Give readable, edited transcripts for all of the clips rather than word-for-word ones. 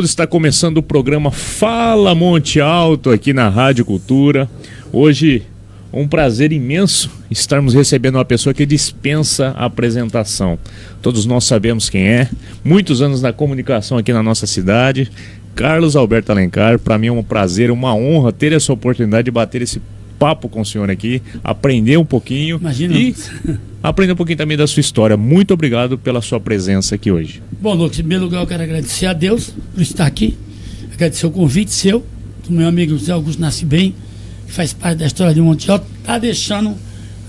Está começando o programa Fala Monte Alto aqui na Rádio Cultura. Hoje, um prazer imenso estarmos recebendo uma pessoa que dispensa a apresentação. Todos nós sabemos quem é, muitos anos na comunicação aqui na nossa cidade. Carlos Alberto Alencar, para mim é um prazer, uma honra ter essa oportunidade de bater esse papo com o senhor aqui, aprender um pouquinho. Imagina. E aprender um pouquinho também da sua história. Muito obrigado pela sua presença aqui hoje. Bom, Lucas, em primeiro lugar eu quero agradecer a Deus por estar aqui, agradecer o convite seu, do meu amigo José Augusto Nascibem, que faz parte da história de Monte Alto, está deixando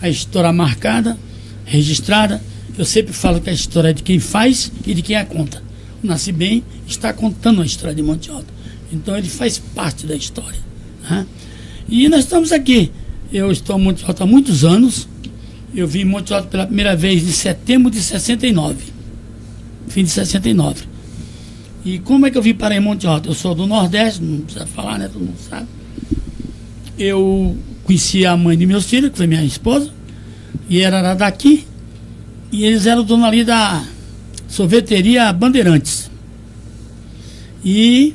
a história marcada, registrada. Eu sempre falo que a história é de quem faz e de quem a conta. O Nascibem está contando a história de Monte Alto, então ele faz parte da história, né? E nós estamos aqui. Eu estou em Monte Alto há muitos anos. Eu vim em Monte Alto pela primeira vez em setembro de 69. Fim de 69. E como é que eu vim parar em Monte Alto? Eu sou do Nordeste, não precisa falar, né? Todo mundo sabe. Eu conheci a mãe de meus filhos, que foi minha esposa, e era daqui. E eles eram dono ali da sorveteria Bandeirantes. E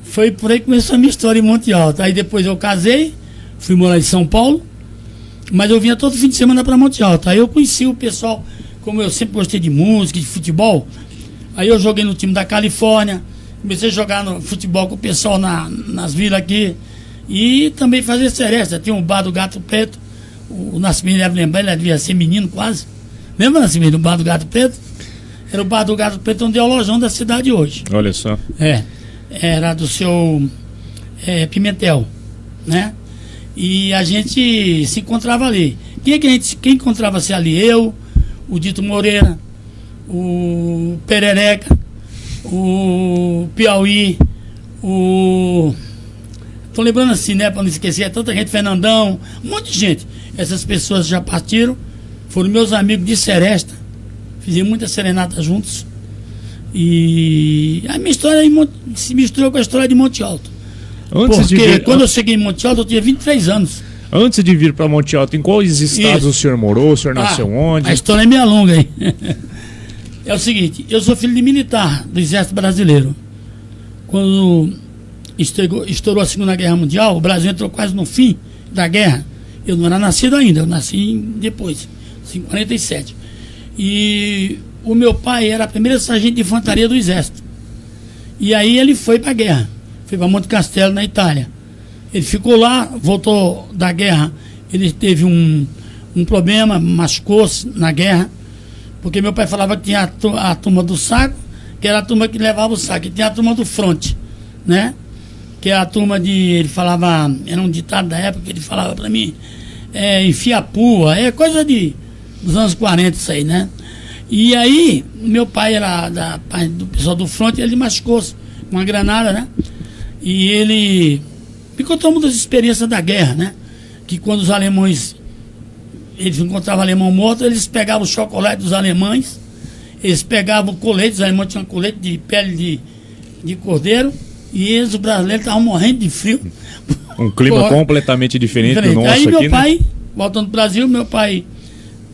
foi por aí que começou a minha história em Monte Alto. Aí depois eu casei, fui morar em São Paulo, mas eu vinha todo fim de semana para Monte Alto. Aí eu conheci o pessoal, como eu sempre gostei de música, de futebol. Aí eu joguei no time da Califórnia, comecei a jogar no futebol com o pessoal nas vilas aqui. E também fazer seresta. Tinha um bar do Gato Preto, o Nascimento deve lembrar, ele devia ser menino quase. Lembra, Nascimento, do bar do Gato Preto? Era o bar do Gato Preto, onde é o lojão da cidade hoje. Olha só. Era do seu Pimentel, né? E a gente se encontrava ali. Quem encontrava-se ali? Eu, o Dito Moreira, o Perereca, o Piauí, tô lembrando assim, né, para não esquecer, tanta gente, Fernandão, um monte de gente. Essas pessoas já partiram, foram meus amigos de seresta, fizemos muita serenata juntos. E a minha história se misturou com a história de Monte Alto. Porque quando eu cheguei em Monte Alto eu tinha 23 anos. Antes de vir para Monte Alto, em quais estados o senhor morou? O senhor nasceu onde? A história é meio longa, hein? É o seguinte, eu sou filho de militar do Exército Brasileiro. Quando estourou a Segunda Guerra Mundial, o Brasil entrou quase no fim da guerra. Eu não era nascido ainda, eu nasci depois, em 47. E o meu pai era a primeira sargento de infantaria do Exército. E aí ele foi para a guerra. Foi para Monte Castelo, na Itália. Ele ficou lá, voltou da guerra. Ele teve um problema, machucou-se na guerra. Porque meu pai falava que tinha a turma do saco, que era a turma que levava o saco. E tinha a turma do fronte, né? Que é a turma de... Ele falava... Era um ditado da época que ele falava para mim. Enfia a pua. É coisa dos anos 40 isso aí, né? E aí, meu pai era do pessoal do fronte, ele machucou-se com uma granada, né? E ele me contou muitas experiências da guerra, né? Que quando os alemães, eles encontravam alemão morto, eles pegavam o chocolate dos alemães, eles pegavam o colete, os alemães tinham colete de pele de cordeiro, e eles, os brasileiros, estavam morrendo de frio. Um clima completamente diferente do nosso aí aqui, meu pai, né? voltando para o Brasil, meu pai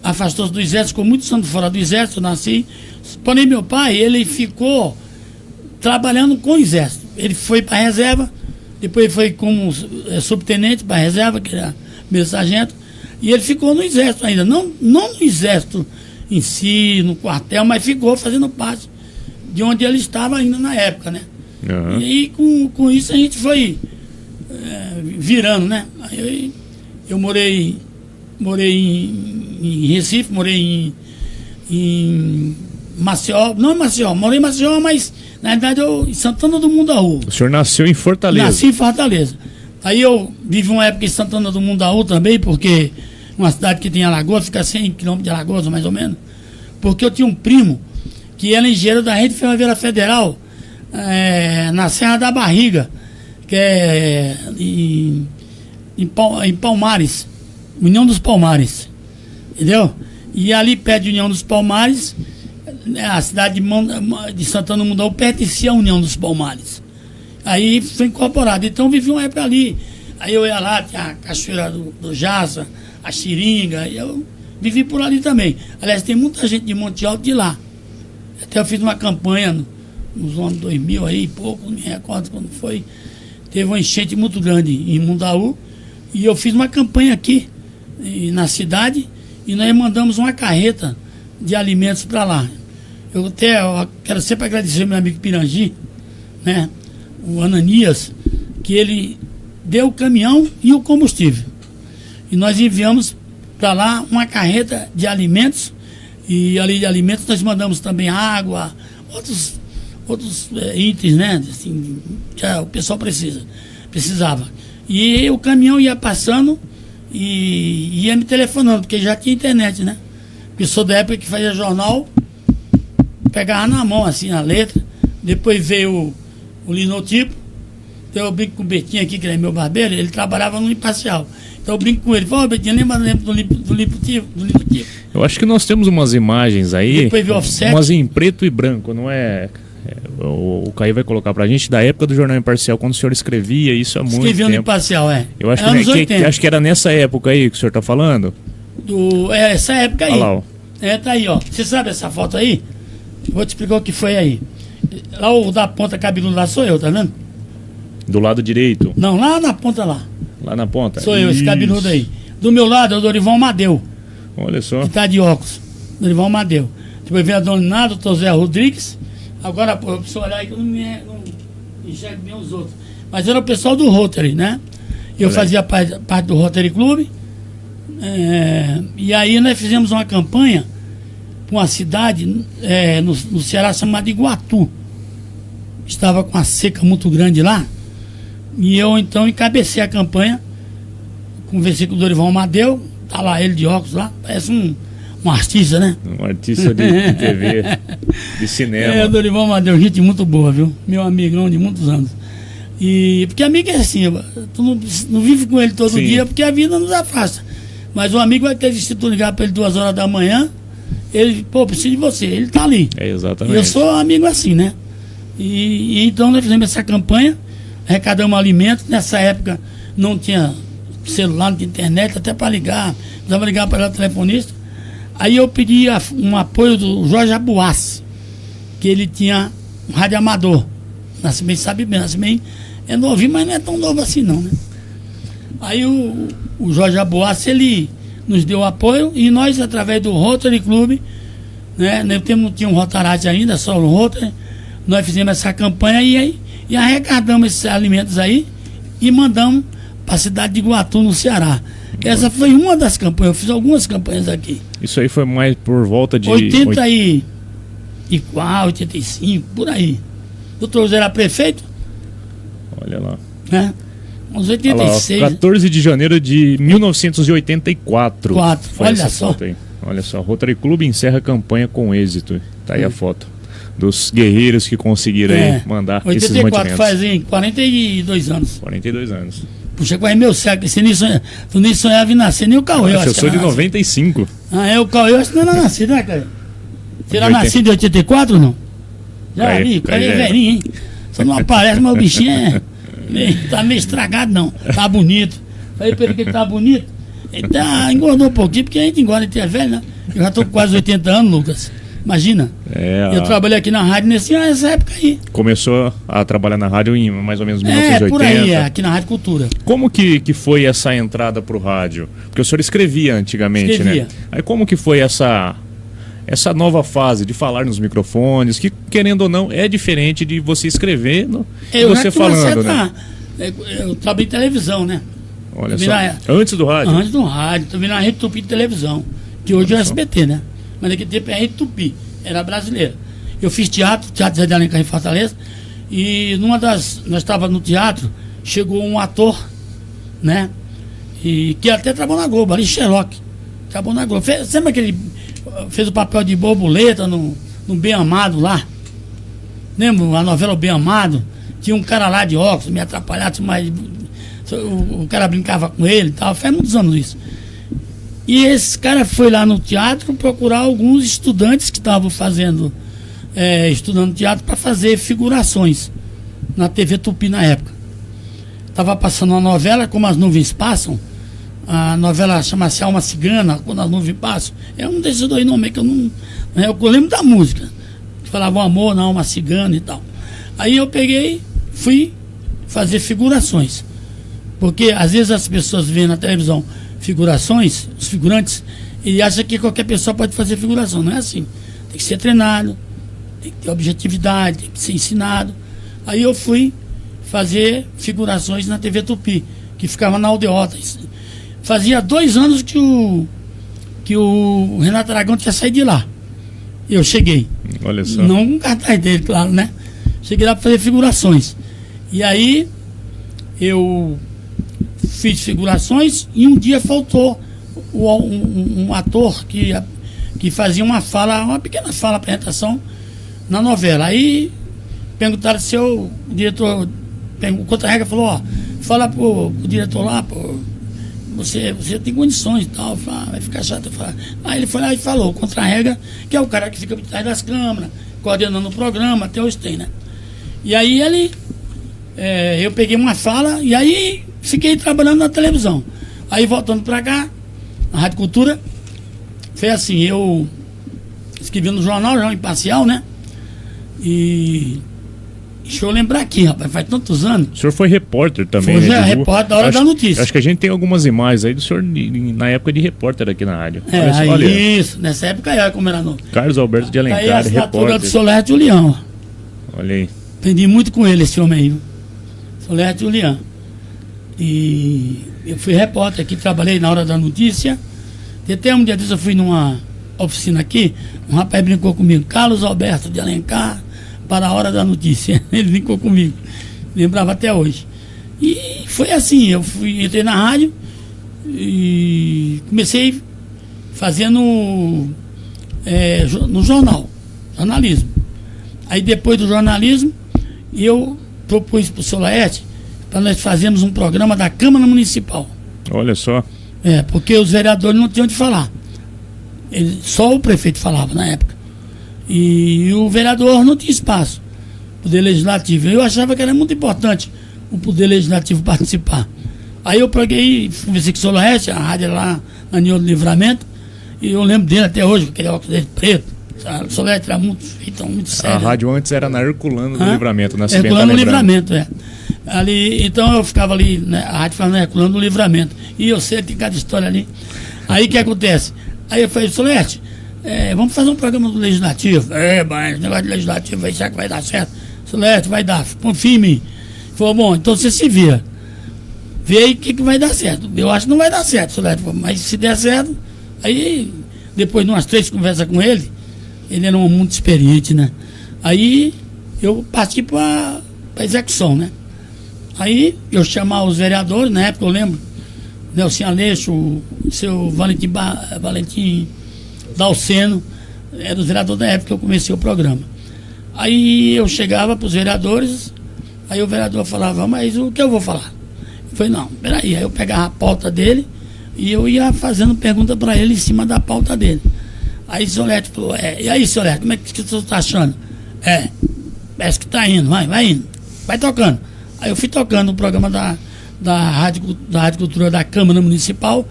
afastou-se do Exército, ficou muitos anos fora do Exército, eu nasci. Porém, meu pai, ele ficou trabalhando com o Exército. Ele foi para a reserva, depois ele foi como subtenente para a reserva, que era meu sargento, e ele ficou no Exército ainda. Não no Exército em si, no quartel, mas ficou fazendo parte de onde ele estava ainda na época, né? Uhum. E com isso a gente foi virando, né? Aí eu morei em Recife, morei em Maceió, não em Maceió, morei em Maceió, mas na verdade eu em Santana do Mundaú. O senhor nasceu em Fortaleza? Nasci em Fortaleza. Aí eu vivi uma época em Santana do Mundaú também, porque uma cidade que tem Alagoas, fica a 100 km de Alagoas, mais ou menos, porque eu tinha um primo que era engenheiro da Rede Ferroviária Federal, na Serra da Barriga, que é em Palmares, União dos Palmares, entendeu? E ali perto de União dos Palmares, a cidade de Santana do Mundaú pertencia à União dos Palmares. Aí foi incorporado, então vivi uma época ali. Aí eu ia lá, tinha a Cachoeira do Jaça, a Xiringa, e eu vivi por ali também. Aliás, tem muita gente de Monte Alto de lá. Até eu fiz uma campanha nos anos 2000 aí, pouco, não me recordo quando foi, teve uma enchente muito grande em Mundaú, e eu fiz uma campanha aqui na cidade, e nós mandamos uma carreta de alimentos para lá. Eu quero sempre agradecer ao meu amigo Pirangi, né, o Ananias, que ele deu o caminhão e o combustível. E nós enviamos para lá uma carreta de alimentos, e ali de alimentos nós mandamos também água, outros itens, né, assim, que o pessoal precisava. E o caminhão ia passando e ia me telefonando, porque já tinha internet, né? Porque sou da época que fazia jornal, pegava na mão, assim, a letra. Depois veio o linotipo. Então eu brinco com o Betinho aqui, que ele é meu barbeiro, ele trabalhava no imparcial. Então eu brinco com ele, fala, Betinho, lembra do linotipo? Eu acho que nós temos umas imagens aí, depois veio o offset, umas em preto e branco, não é? O Caí vai colocar pra gente da época do Jornal Imparcial, quando o senhor escrevia isso há muito tempo. Escrevia no Imparcial, é. Eu acho acho que era nessa época aí que o senhor tá falando. Essa época aí. Olha lá, ó. Tá aí, ó. Você sabe essa foto aí? Vou te explicar o que foi aí. Lá o da ponta cabeludo lá sou eu, tá vendo? Do lado direito? Não, lá na ponta lá. Lá na ponta? Sou eu, esse cabeludo aí. Do meu lado é o Dorival Madeu. Olha só. Que tá de óculos. Dorival Madeu. Depois vem a Dona Nada, o Zé Rodrigues. Agora, pô, eu preciso olhar aí que eu não enxergo bem os outros. Mas era o pessoal do Rotary, né? Eu fazia parte do Rotary Clube. E aí nós fizemos uma campanha com uma cidade no Ceará chamada Iguatu. Estava com uma seca muito grande lá. E eu então encabecei a campanha. Conversei com o Dorival Madeu. Tá lá ele de óculos lá. Parece um artista, né? Um artista de TV, de cinema. O Dorival Madeu, gente muito boa, viu? Meu amigão de muitos anos. E porque amigo é assim, tu não vive com ele todo dia, porque a vida nos afasta. Mas o amigo vai ter, se tu ligar para ele 2 horas da manhã, ele, pô, preciso de você, ele tá ali. Exatamente. E eu sou amigo assim, né? E então nós fizemos essa campanha, arrecadamos alimentos. Nessa época não tinha celular, não tinha internet, até para ligar, precisava ligar para o telefonista. Aí eu pedi um apoio do Jorge Abuassi, que ele tinha um rádio amador. Nascimento sabe bem, Nascimento é novinho, mas não é tão novo assim não, né? Aí o Jorge Abuassi, ele nos deu apoio, e nós, através do Rotary Clube, né? Não tinha um Rotarate ainda, só o Rotary, nós fizemos essa campanha e arrecadamos esses alimentos aí e mandamos para a cidade de Iguatu, no Ceará. Essa foi uma das campanhas, eu fiz algumas campanhas aqui. Isso aí foi mais por volta de 84, 85, por aí. O doutor José era prefeito? Olha lá. Né? Uns 86. Olha lá, 14 de janeiro de 1984. Olha só. Olha só, Rotary Clube encerra a campanha com êxito. Tá aí a foto dos guerreiros que conseguiram aí mandar 84 esses mantimentos. Faz 42 anos. 42 anos. Puxa, qual é meu século? Tu nem sonhava em nascer, nem o Cauê. Eu sou de 95. O Cauê, eu acho que não era nascido, né, Cauê? Você era nascido em 84 ou não? Já vi, Cauê é velhinho, hein? Só não aparece, mas o bichinho tá meio estragado, não. Tá bonito. Falei pra ele que ele tá bonito. Ele engordou um pouquinho, porque a gente engorda, a gente é velho, né? Eu já tô com quase 80 anos, Lucas. Imagina. Eu trabalhei aqui na rádio nessa época aí. Começou a trabalhar na rádio em mais ou menos 1980. Por aí, aqui na Rádio Cultura. Como que foi essa entrada pro rádio? Porque o senhor escrevia antigamente, né? Aí como que foi essa nova fase de falar nos microfones, que querendo ou não é diferente de você escrever e você falando, né? Eu trabalhei em televisão, né? Olha só, antes do rádio? Antes do rádio, tô vendo a Rede Tupi de televisão, que hoje é o SBT, né? Mas naquele tempo é a Rede Tupi, era brasileira. Eu fiz teatro Zé de Alencar em Fortaleza, e nós estávamos no teatro, chegou um ator, né? E que até trabalhou na Globo, ali Sherlock, trabalhou na Globo. Sempre que ele fez o papel de borboleta no Bem Amado lá, lembra a novela Bem Amado? Tinha um cara lá de óculos, me atrapalhava, mas o cara brincava com ele e tal, faz muitos anos isso. E esse cara foi lá no teatro procurar alguns estudantes que estavam estudando teatro para fazer figurações na TV Tupi na época. Estava passando uma novela, Como as Nuvens Passam. A novela chama-se Alma Cigana, Quando as Nuvens Passam. É um desses dois nomes que eu não. Eu lembro da música. Que falava o amor na alma cigana e tal. Aí eu peguei, fui fazer figurações. Porque às vezes as pessoas veem na televisão figurações, os figurantes, e acham que qualquer pessoa pode fazer figuração. Não é assim. Tem que ser treinado, tem que ter objetividade, tem que ser ensinado. Aí eu fui fazer figurações na TV Tupi, que ficava na Aldeota. Fazia 2 anos que o Renato Aragão tinha saído de lá. Eu cheguei. Olha só. Não com cartaz dele, claro, né? Cheguei lá para fazer figurações. E aí eu fiz figurações e um dia faltou um ator que fazia uma pequena fala, apresentação na novela. Aí perguntaram se o diretor, o contra-regra falou, ó, fala pro diretor lá, você tem condições e tal, vai ficar chato. Aí ele foi lá e falou, o contra-regra, que é o cara que fica por trás das câmeras, coordenando o programa, até hoje tem, né? E aí eu peguei uma fala e aí fiquei trabalhando na televisão. Aí voltando pra cá, na Rádio Cultura, foi assim, eu escrevi no Jornal Imparcial, né? E deixa eu lembrar aqui, rapaz, faz tantos anos. O senhor foi repórter também, foi, né? Repórter da Hora da Notícia. Acho que a gente tem algumas imagens aí do senhor na época de repórter aqui na rádio. Olha isso, nessa época era como era novo. Carlos Alberto de Alencar, aí a assinatura repórter. do Soler Julião. Olha aí. Aprendi muito com ele, esse homem aí. Soler Julião. E eu fui repórter aqui, trabalhei na Hora da Notícia. E até um dia desse eu fui numa oficina aqui, um rapaz brincou comigo, Carlos Alberto de Alencar, para a Hora da Notícia. Ele brincou comigo, lembrava até hoje. E foi assim, entrei na rádio e comecei fazendo no jornalismo. Aí depois do jornalismo, eu propus para o seu Laerte para nós fazermos um programa da Câmara Municipal. Olha só. Porque os vereadores não tinham onde falar. Só o prefeito falava na época. E o vereador não tinha espaço. O Poder Legislativo. Eu achava que era muito importante o Poder Legislativo participar. Aí eu peguei, conversei com o Sr. Laerte, a rádio lá na Ninho do Livramento, e eu lembro dele até hoje, com aquele óculos dele preto. O Sr. Laerte era muito sério. A rádio antes era na Herculano do Livramento, na CBN. Herculano do Livramento, Ali, então eu ficava ali, né, a rádio ficava na Herculano do Livramento. E eu sei, tem cada história ali. Aí o que acontece? Aí eu falei, Solete, vamos fazer um programa do Legislativo. Mas esse negócio de Legislativo aí, será que vai dar certo? Solete, vai dar, confia em mim. Ele falou, bom, então você se vira. Vê aí o que vai dar certo. Eu acho que não vai dar certo, Solete, mas se der certo, aí depois de umas 3 conversas com ele era muito experiente, né? Aí eu parti para execução, né? Aí eu chamava os vereadores, na época eu lembro, Nelson Aleixo, o seu Valentim Dalceno, era os vereadores da época que eu comecei o programa. Aí eu chegava para os vereadores, aí o vereador falava, mas o que eu vou falar? Eu falei, não, peraí. Aí eu pegava a pauta dele e eu ia fazendo pergunta para ele em cima da pauta dele. Aí o Solete falou, e aí, Solete, como é que você está achando? Parece que está indo, vai indo, vai tocando. Aí eu fui tocando o programa da Rádio Cultura da Câmara Municipal,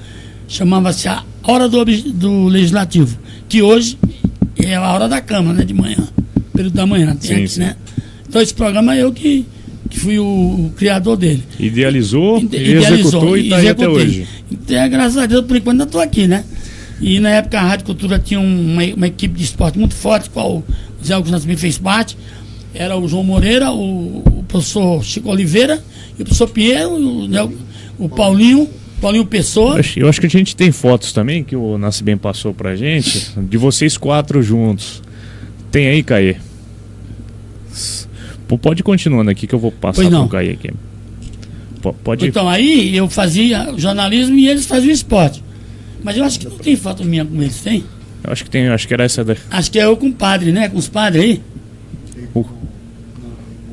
chamava-se a Hora do Legislativo, que hoje é a hora da Câmara, né, de manhã, período da manhã, tem aqui, né? Então esse programa eu que fui o criador dele. Idealizou, executou e está aí até hoje. Então, graças a Deus, por enquanto ainda estou aqui, né? E na época a Rádio Cultura tinha uma equipe de esporte muito forte, qual o Zé Augusto Nascimento fez parte. Era o João Moreira, o professor Chico Oliveira, e o professor Pinheiro, o Paulinho Pessoa. Eu acho que a gente tem fotos também, que o Nascimento passou pra gente, de vocês 4 juntos. Tem aí, Caê? Pode ir continuando aqui que eu vou passar pro Caê aqui. Pode ir. Então aí eu fazia jornalismo e eles faziam esporte. Mas eu acho que não tem foto minha com eles, tem? Eu acho que tem, acho que era essa daí. Acho que é eu com o padre, né? Com os padres aí.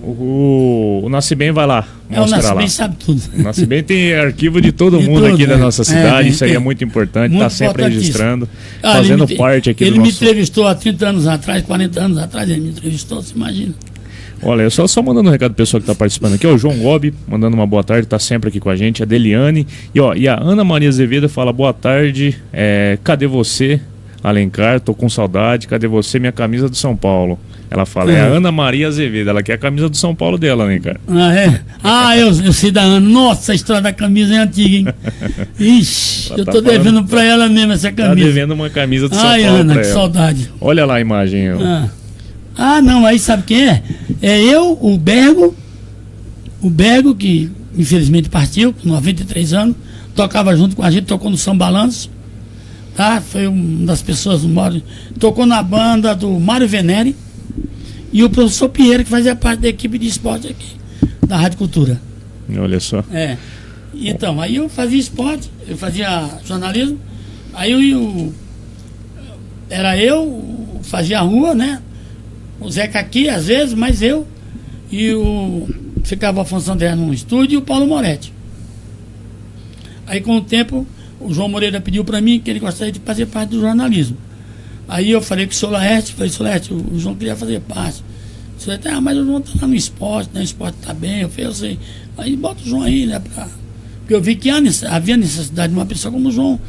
O Nascimento vai lá mostrar lá. O Nascimento sabe tudo. O Nascimento tem arquivo de todo mundo aqui da nossa cidade, isso aí é muito importante, está sempre registrando, fazendo parte aqui do nosso... Ele me entrevistou há 30 anos atrás, 40 anos atrás, ele me entrevistou, você imagina. Olha, eu só mandando um recado pro pessoal que está participando aqui, o João Gobi, mandando uma boa tarde, está sempre aqui com a gente, a Deliane, e a Ana Maria Azevedo fala, boa tarde, cadê você? Alencar, tô com saudade, cadê você? Minha camisa do São Paulo. Ela fala, é a Ana Maria Azevedo, ela quer a camisa do São Paulo dela, Alencar. Ah, é? Ah, eu sei da Ana. Nossa, a história da camisa é antiga, hein? Ixi, Ela eu tá tô devendo falando- pra ela mesmo essa Tá camisa. devendo uma camisa do São Ai, Paulo Ana, pra que ela. saudade. Olha lá a imagem. Ó. Não, aí sabe quem é? É eu, o Bergo, que infelizmente partiu, com 93 anos, tocava junto com a gente, tocou no São Balanço, tá? Foi uma das pessoas do Mário, tocou na banda do Mário Venere, e o professor Pinheiro, que fazia parte da equipe de esporte aqui, da Rádio Cultura. Olha só. Então, aí eu fazia esporte, eu fazia jornalismo, aí fazia a rua, né? O Zeca aqui, às vezes, mas eu e ficava o Afonso André num estúdio e o Paulo Moretti. Aí, com o tempo, o João Moreira pediu para mim que ele gostaria de fazer parte do jornalismo. Aí eu falei com o seu Laerte, o João queria fazer parte. O senhor Laerte, mas o João tá lá no esporte, né? O esporte tá bem, eu falei, eu sei. Aí bota o João aí, né? Porque eu vi que havia necessidade de uma pessoa como o João,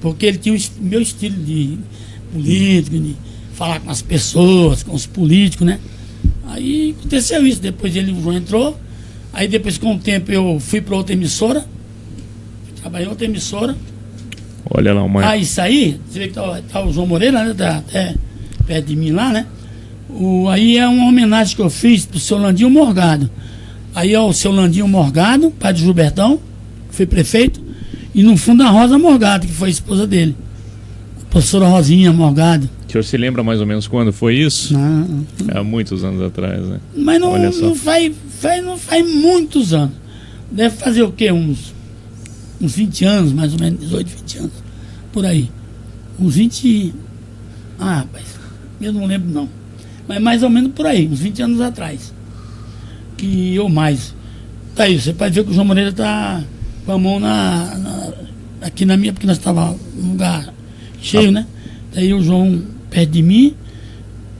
porque ele tinha o meu estilo de político, de falar com as pessoas, com os políticos, né? Aí aconteceu isso, depois o João entrou, aí depois com o tempo eu fui para outra emissora, trabalhei em outra emissora. Olha lá uma. Isso aí, você vê que tá o João Moreira, né? Tá até perto de mim lá, né? Aí é uma homenagem que eu fiz pro seu Landinho Morgado. Aí é o seu Landinho Morgado, pai de Gilbertão, que foi prefeito, e no fundo a Rosa Morgado, que foi a esposa dele. A professora Rosinha Morgado. O senhor se lembra mais ou menos quando foi isso? Não. Há muitos anos atrás, né? Mas Olha só. não faz muitos anos. Deve fazer o quê? Uns 20 anos, mais ou menos, 18, 20 anos. Por aí. Uns 20. Rapaz, eu não lembro não. Mas mais ou menos por aí, uns 20 anos atrás. Ou mais. Tá aí, você pode ver que o João Moreira tá com a mão aqui na minha, porque nós estávamos num lugar cheio, né? Daí o João perto de mim,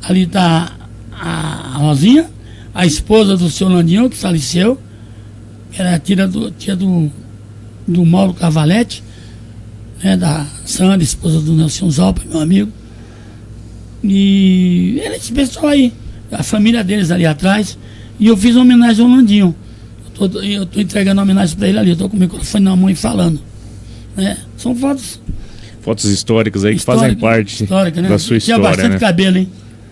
ali tá a Rosinha, a esposa do seu Landinho, que faleceu, era tia do Mauro Cavalete, né, da Sandra, esposa do Nelson Zalpa, meu amigo. E esse pessoal aí, a família deles ali atrás, e eu fiz uma homenagem ao Landinho. Eu tô entregando uma homenagem para ele ali, eu tô com o microfone na mão e falando. Né? São fotos históricas aí que fazem parte né? da sua história, tinha bastante né? cabelo, hein?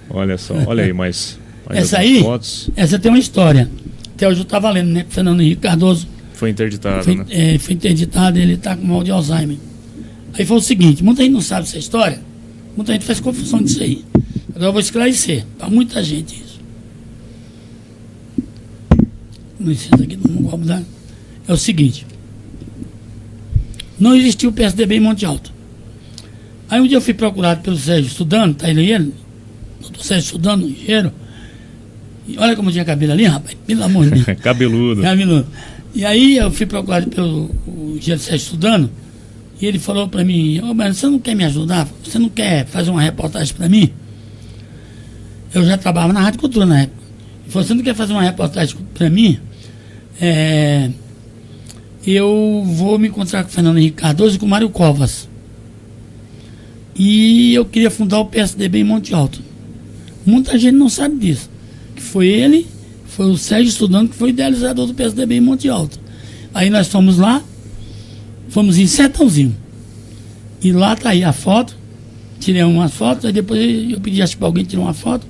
Olha só, olha aí, mais essa aí, fotos. essa tem uma história. Até hoje eu estava lendo, né? Que o Fernando Henrique Cardoso foi interditado, né? Foi interditado, ele está com mal de Alzheimer. Aí foi o seguinte, muita gente não sabe essa história, muita gente faz confusão disso aí. Agora eu vou esclarecer, para muita gente isso. Com licença aqui, não vou mudar. É o seguinte, não existia o PSDB em Monte Alto. Aí um dia eu fui procurado pelo Sérgio Sudano, tá ele, doutor Sérgio Sudano, engenheiro. E olha como tinha cabelo ali, rapaz, pelo amor de Deus. Cabeludo. E aí eu fui procurado pelo engenheiro Sérgio Sudano, e ele falou para mim, mas você não quer me ajudar? Você não quer fazer uma reportagem para mim? Eu já trabalhava na Rádio Cultura na época. Ele falou, você não quer fazer uma reportagem para mim? Eu vou me encontrar com o Fernando Henrique Cardoso e com o Mário Covas. E eu queria fundar o PSDB em Monte Alto. Muita gente não sabe disso. Que foi o Sérgio Sudano que foi o idealizador do PSDB em Monte Alto. Aí nós fomos lá, fomos em Sertãozinho. E lá tá aí a foto, tirei umas fotos, aí depois eu pedi acho para alguém tirar uma foto.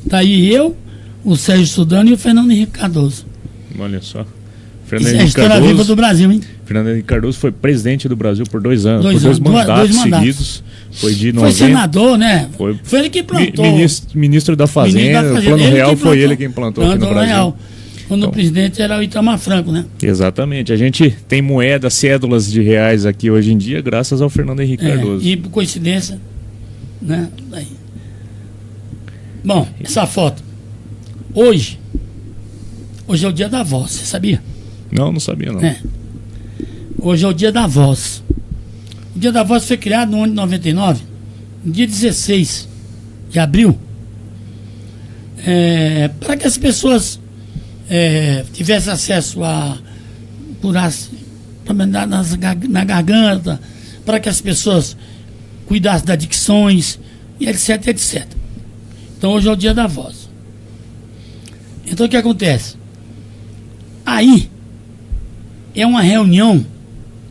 Tá aí eu, o Sérgio Sudano e o Fernando Henrique Cardoso. Olha só. Isso é a história viva do Brasil, hein? Fernando Henrique Cardoso foi presidente do Brasil por 2 anos, por dois mandatos seguidos. Foi de 90. Foi senador, né? Foi ele que plantou. Ministro da Fazenda, o Plano Real foi ele quem plantou aqui no Brasil. Real. Quando o presidente era o Itamar Franco, né? Exatamente. A gente tem moedas, cédulas de reais aqui hoje em dia, graças ao Fernando Henrique Cardoso. E por coincidência, né? Daí. Bom, essa foto. Hoje é o dia da voz, você sabia? Não sabia não. Hoje é o dia da voz. O dia da voz foi criado no ano de 99, no dia 16 de abril, para que as pessoas tivessem acesso a curasse na garganta, para que as pessoas cuidasse das dicções, e etc, etc. Então hoje é o dia da voz. Então o que acontece? Aí é uma reunião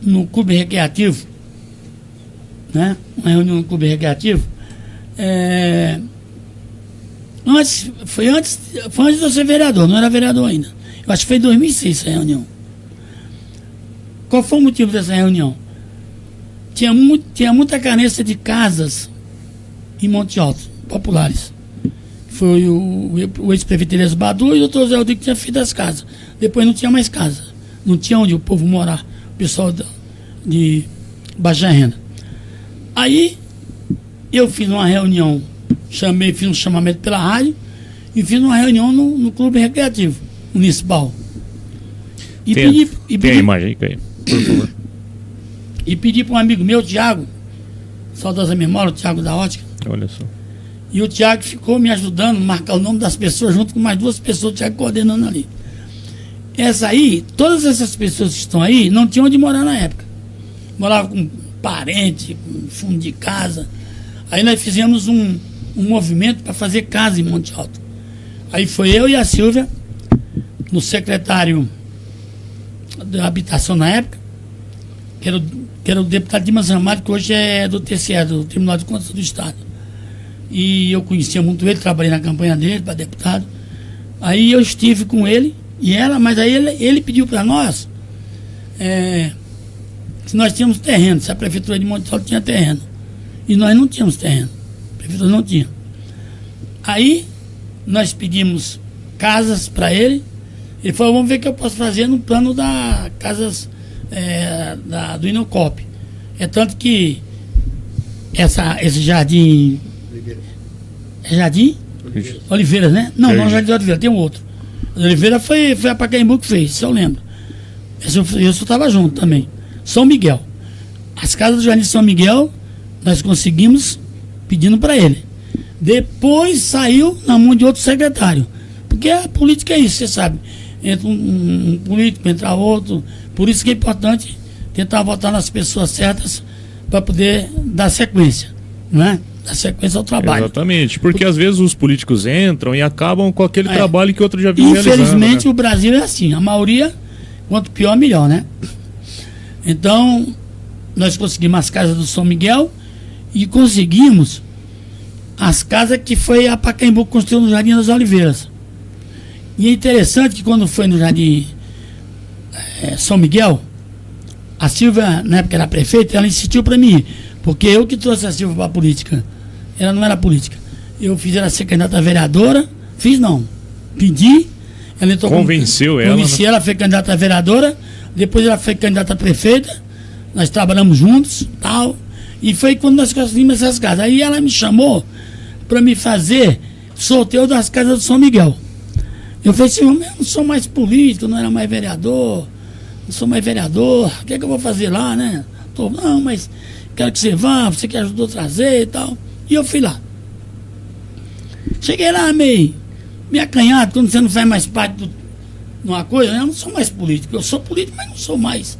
no clube recreativo, né? Uma reunião no clube recreativo. Foi antes de eu ser vereador, não era vereador ainda. Eu acho que foi em 2006 essa reunião. Qual foi o motivo dessa reunião? Tinha muita carência de casas em Monte Alto, populares. Foi o ex-prefeito Tereza Badu e o doutor Zé Rodrigo que tinha feito as casas. Depois não tinha mais casa. Não tinha onde o povo morar, o pessoal de baixa renda. Aí eu fiz uma reunião, fiz um chamamento pela rádio e fiz uma reunião no clube recreativo municipal. E tem a imagem aí, por favor. E pedi para um amigo meu, Tiago, saudosa memória, o Tiago da Ótica. Olha só. E o Tiago ficou me ajudando a marcar o nome das pessoas junto com mais 2 pessoas, o Tiago coordenando ali. Todas essas pessoas que estão aí não tinham onde morar na época. Moravam com parente, com fundo de casa. Aí nós fizemos um movimento para fazer casa em Monte Alto. Aí foi eu e a Silvia, no secretário da habitação na época, que era o deputado Dimas Ramalho, que hoje é do TCE, do Tribunal de Contas do Estado. E eu conhecia muito ele, trabalhei na campanha dele para deputado. Aí eu estive com ele, mas aí ele pediu para nós se nós tínhamos terreno, se a prefeitura de Monte Alto tinha terreno. E nós não tínhamos terreno, a prefeitura não tinha. Aí nós pedimos casas para ele. Ele falou, vamos ver o que eu posso fazer no plano da casas do Inocop. É tanto que esse jardim... É Jardim? Oliveira, né? Não, Jardim Oliveira, tem um outro. Oliveira foi a Pacaembu que fez, se eu lembro. Eu só estava junto também. São Miguel. As casas do Jardim São Miguel, nós conseguimos pedindo para ele. Depois saiu na mão de outro secretário. Porque a política é isso, você sabe. Entra um político, entra outro. Por isso que é importante tentar votar nas pessoas certas para poder dar sequência, não é? Dar sequência ao trabalho. Exatamente, porque às vezes os políticos entram e acabam com aquele trabalho que outro já vinha realizando. Infelizmente, né? O Brasil é assim, a maioria, quanto pior, melhor, né? Então, nós conseguimos as casas do São Miguel e conseguimos as casas que foi a Pacaembu que construiu no Jardim das Oliveiras. E é interessante que quando foi no Jardim São Miguel, a Silvia, na época era prefeita, ela insistiu para mim, porque eu que trouxe a Silvia para a política. Ela não era política. Eu fiz ela ser candidata a vereadora, pedi, ela entrou convenceu ela. Convenci ela, foi candidata a vereadora, depois ela foi candidata a prefeita, nós trabalhamos juntos, tal, e foi quando nós conseguimos essas casas. Aí ela me chamou para me fazer sorteio das casas do São Miguel. Eu falei assim, eu não sou mais político, não era mais vereador, não sou mais vereador, o que é que eu vou fazer lá, né? Não, mas quero que você vá, você que ajudou a trazer e tal. E eu fui lá. Cheguei lá meio acanhado, quando você não faz mais parte de uma coisa, eu não sou mais político. Eu sou político, mas não sou mais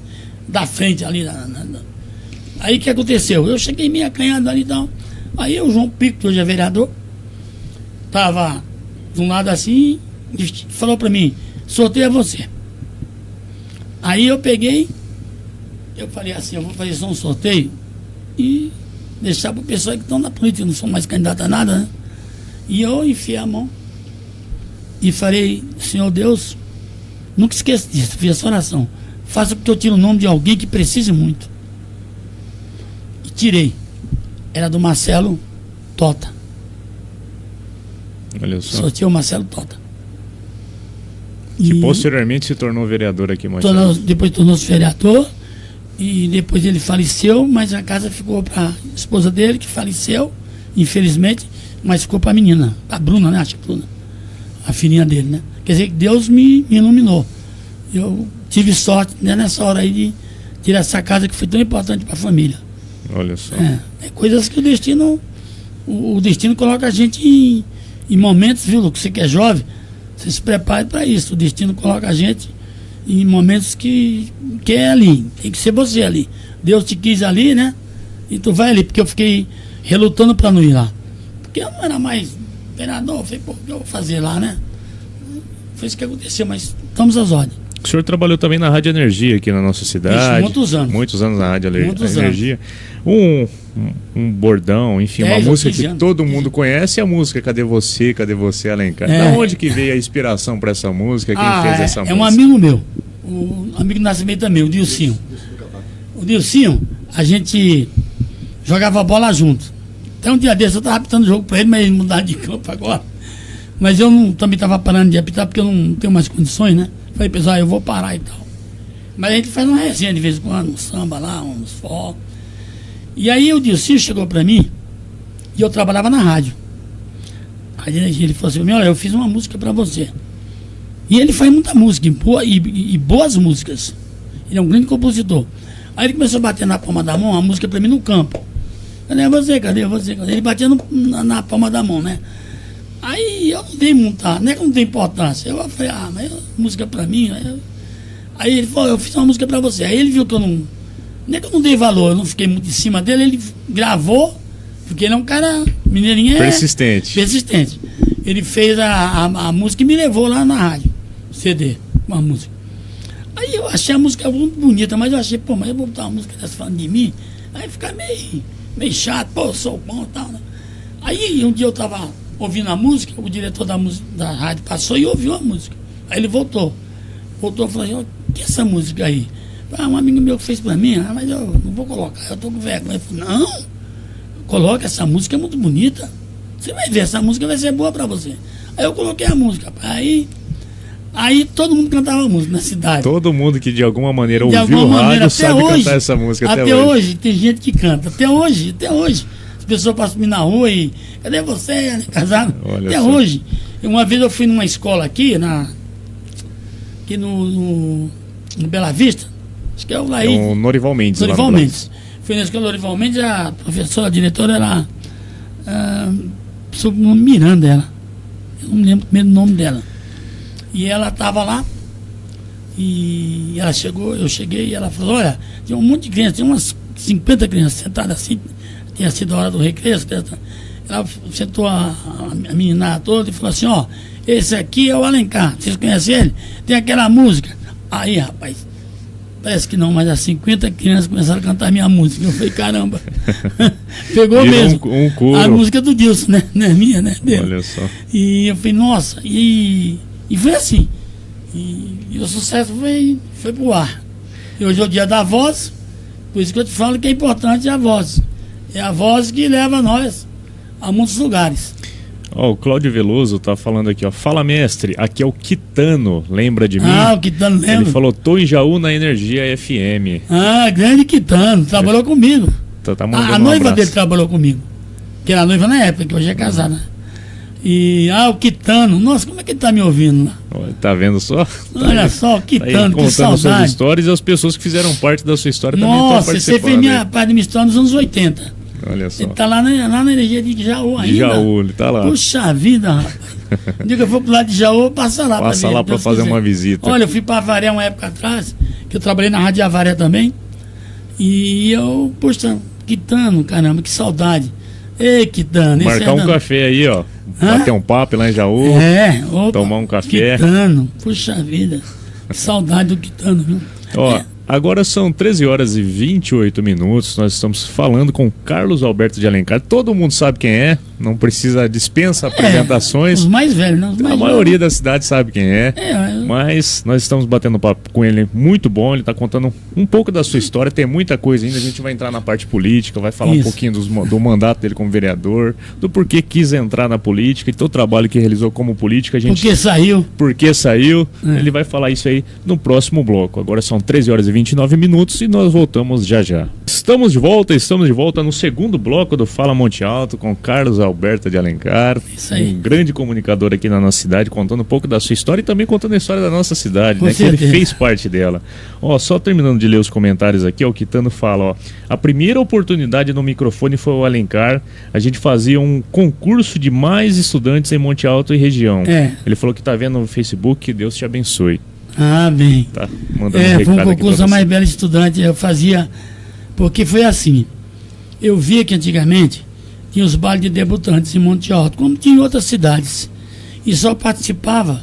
da frente ali. Aí o que aconteceu? Eu cheguei meio acanhado ali e tal. Aí o João Pico, que hoje é vereador, tava de um lado assim, e falou pra mim, sorteia você. Aí eu peguei, eu falei assim, eu vou fazer só um sorteio e deixar para pessoas que estão na política, não são mais candidatos a nada, né? E eu enfiei a mão e falei, Senhor Deus, nunca esqueça disso, fiz essa oração. Faça porque eu tiro o nome de alguém que precise muito. E tirei. Era do Marcelo Tota. Olha só. Sorteei o Marcelo Tota. Que posteriormente se tornou vereador aqui em Monte Alto. Depois tornou-se vereador. E depois ele faleceu, mas a casa ficou para a esposa dele, que faleceu, infelizmente, mas ficou para a menina, a Bruna, né? Acho que Bruna, a filhinha dele, né? Quer dizer que Deus me iluminou. Eu tive sorte, né, nessa hora aí de tirar essa casa que foi tão importante para a família. Olha só. É coisas que o destino coloca a gente em momentos, viu, Lucas? Você que é jovem, você se prepare para isso. O destino coloca a gente em momentos que é ali, tem que ser você ali. Deus te quis ali, né? e tu vai ali, porque eu fiquei relutando para não ir lá. Porque eu não era mais vereador, eu falei, pô, o que eu vou fazer lá, né? Foi isso que aconteceu, mas estamos às ordens. O senhor trabalhou também na Rádio Energia aqui na nossa cidade. Isso, muitos anos. Muitos anos na Rádio Energia. Um bordão, enfim, uma música que todo mundo conhece, a música Cadê Você, Alencar? Da onde que veio a inspiração para essa música? Quem fez essa música? É um amigo meu, um amigo de nascimento também, o Dilcinho. O Dilcinho, a gente jogava bola junto. Até um dia desse eu estava apitando o jogo para ele, mas ele mudaram de campo agora. Mas eu também estava parando de apitar porque eu não tenho mais condições, né? Falei, pessoal, eu vou parar e tal. Mas a gente faz uma resenha de vez em quando, um samba lá, uns forró. E aí o Dilcinho chegou para mim e eu trabalhava na rádio. Aí ele falou assim, olha, eu fiz uma música para você. E ele faz muita música, e boas músicas. Ele é um grande compositor. Aí ele começou a bater na palma da mão a música para mim no campo. Cadê você, cadê você? Ele batia na palma da mão, né? Aí eu não dei muita, não é que não tem importância. Eu falei, mas música pra mim. Aí ele falou, eu fiz uma música pra você. Aí ele viu que eu não é que eu não dei valor, eu não fiquei muito em cima dele, ele gravou, porque ele é um cara, mineirinho persistente. Ele fez a música e me levou lá na rádio, CD, uma música. Aí eu achei a música muito bonita, mas eu achei, pô, mas eu vou botar uma música dessa falando de mim, aí fica meio chato, pô, eu sou bom e tal, né? Aí um dia eu tava ouvindo a música, o diretor da rádio passou e ouviu a música. Aí ele voltou e falou assim, o que é essa música aí? Um amigo meu que fez pra mim, mas eu não vou colocar, eu tô com vergonha. Ele falou, não, coloca, essa música é muito bonita. Você vai ver, essa música vai ser boa pra você. Aí eu coloquei a música, aí todo mundo cantava a música na cidade. Todo mundo que de alguma maneira ouviu o rádio sabe cantar essa música até hoje. Tem gente que canta, até hoje. As pessoas passam por mim na rua e, cadê você, casado? Olha até só. Hoje. Uma vez eu fui numa escola aqui no Bela Vista, acho que é o Laís. É o Norival Mendes. Norival Mendes. Fui na escola Norival Mendes, a professora, a diretora, era sob o nome Miranda, eu não me lembro o primeiro nome dela. E ela estava lá, e ela chegou, eu cheguei, e ela falou, olha, tinha um monte de crianças, tinha umas 50 crianças sentadas assim, tinha sido a hora do recreio, ela sentou a menina toda e falou assim, ó, esse aqui é o Alencar, vocês conhecem ele? Tem aquela música. Aí, rapaz, parece que não, mas as 50 crianças começaram a cantar minha música. Eu falei, caramba, pegou mesmo. Um coro. A música do Dilson, né? Não é minha, né? Dele. Olha só. E eu falei, nossa, e foi assim. E o sucesso foi pro ar. E hoje é o dia da voz, por isso que eu te falo que é importante a voz. É a voz que leva nós a muitos lugares. O Cláudio Veloso tá falando aqui, ó. Fala, mestre, aqui é o Quitano, lembra de mim? O Quitano lembra. Ele falou, tô em Jaú na Energia FM. Grande Quitano, trabalhou comigo. Tá A noiva dele trabalhou comigo. Que era noiva na época, que hoje é casada, né? E, o Quitano, nossa, como é que ele tá me ouvindo lá? Tá vendo só? Olha só, o Quitano, que saudade. Contando suas histórias e as pessoas que fizeram parte da sua história também estão participando. Nossa, você fez parte da minha história nos anos 80. Olha só. Ele tá lá na Energia de Jaú ainda. De Jaú, ele tá lá. Puxa vida, rapaz. Um dia que eu for pro lado de Jaú, passa lá. Passa lá pra fazer uma visita. Olha, eu fui pra Avaré uma época atrás, que eu trabalhei na Rádio Avaré também. E eu, poxa, Quitano, caramba, que saudade. Ei, Quitano. Marcar um café aí, ó. Bater um papo lá em Jaú. Tomar um café. Quitano, puxa vida. Que saudade do Quitano, viu? Agora são 13 horas e 28 minutos. Nós estamos falando com Carlos Alberto de Alencar. Todo mundo sabe quem é, não precisa, dispensa apresentações. Os mais velhos, né? A maioria da cidade sabe quem é. Mas nós estamos batendo papo com ele muito bom. Ele está contando um pouco da sua história. Tem muita coisa ainda. A gente vai entrar na parte política, vai falar um pouquinho do mandato dele como vereador, do porquê quis entrar na política e todo o trabalho que realizou como político. Por que saiu. Ele vai falar isso aí no próximo bloco. Agora são 13 horas e 29 minutos e nós voltamos já. Estamos de volta no segundo bloco do Fala Monte Alto com Carlos Alberto de Alencar, um grande comunicador aqui na nossa cidade, contando um pouco da sua história e também contando a história da nossa cidade, né, que ele fez parte dela. Só terminando de ler os comentários aqui, o Quitano fala, a primeira oportunidade no microfone foi o Alencar, a gente fazia um concurso de mais estudantes em Monte Alto e região. Ele falou que tá vendo no Facebook, que Deus te abençoe. Bem. Tá mandando um recado. Foi um concurso a mais bela estudante. Eu fazia, porque foi assim. eu via que antigamente tinha os bailes de debutantes em Monte Alto, como tinha em outras cidades. E só participavam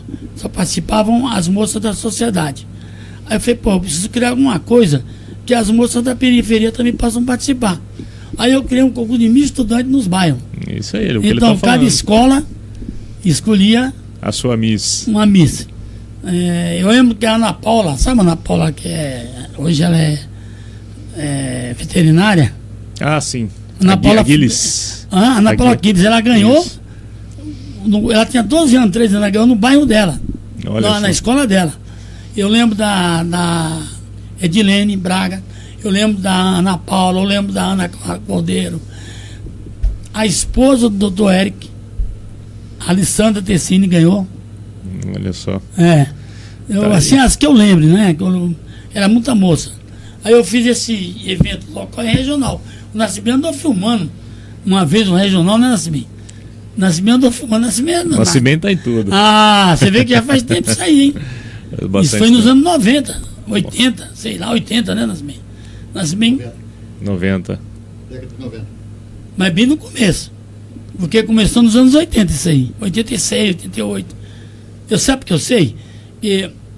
as moças da sociedade. Aí eu falei, pô, eu preciso criar alguma coisa que as moças da periferia também possam participar. Aí eu criei um concurso de Miss Estudante nos bairros. Isso aí, o que então, ele tá cada escola escolhia a sua Miss. Uma Miss. Eu lembro que a Ana Paula, sabe a Ana Paula, que hoje ela é veterinária? Ah, sim. Ana Paula Aguiles. Ana Paula Aguiles, ela ganhou. Ela tinha 12 anos, 13 anos, ela ganhou no bairro dela. Na escola dela. Eu lembro da Edilene Braga, eu lembro da Ana Paula, eu lembro da Ana Cordeiro. A esposa do Dr. Eric, a Alessandra Tessini, ganhou. Olha só. Assim, as que eu lembro, né? Que eu era muita moça. Aí eu fiz esse evento local e regional. O Nascimento andou filmando uma vez um regional, né, Nascimento? Nascimento andou filmando, Nascimento tá em tudo. Você vê que já faz tempo isso aí, hein? Isso foi nos anos 90, 80, sei lá, 80, né, Nascimento? Nascimento. 90. Década de 90. Mas bem no começo. Porque começou nos anos 80 isso aí. 86, 88. Eu sei porque eu sei.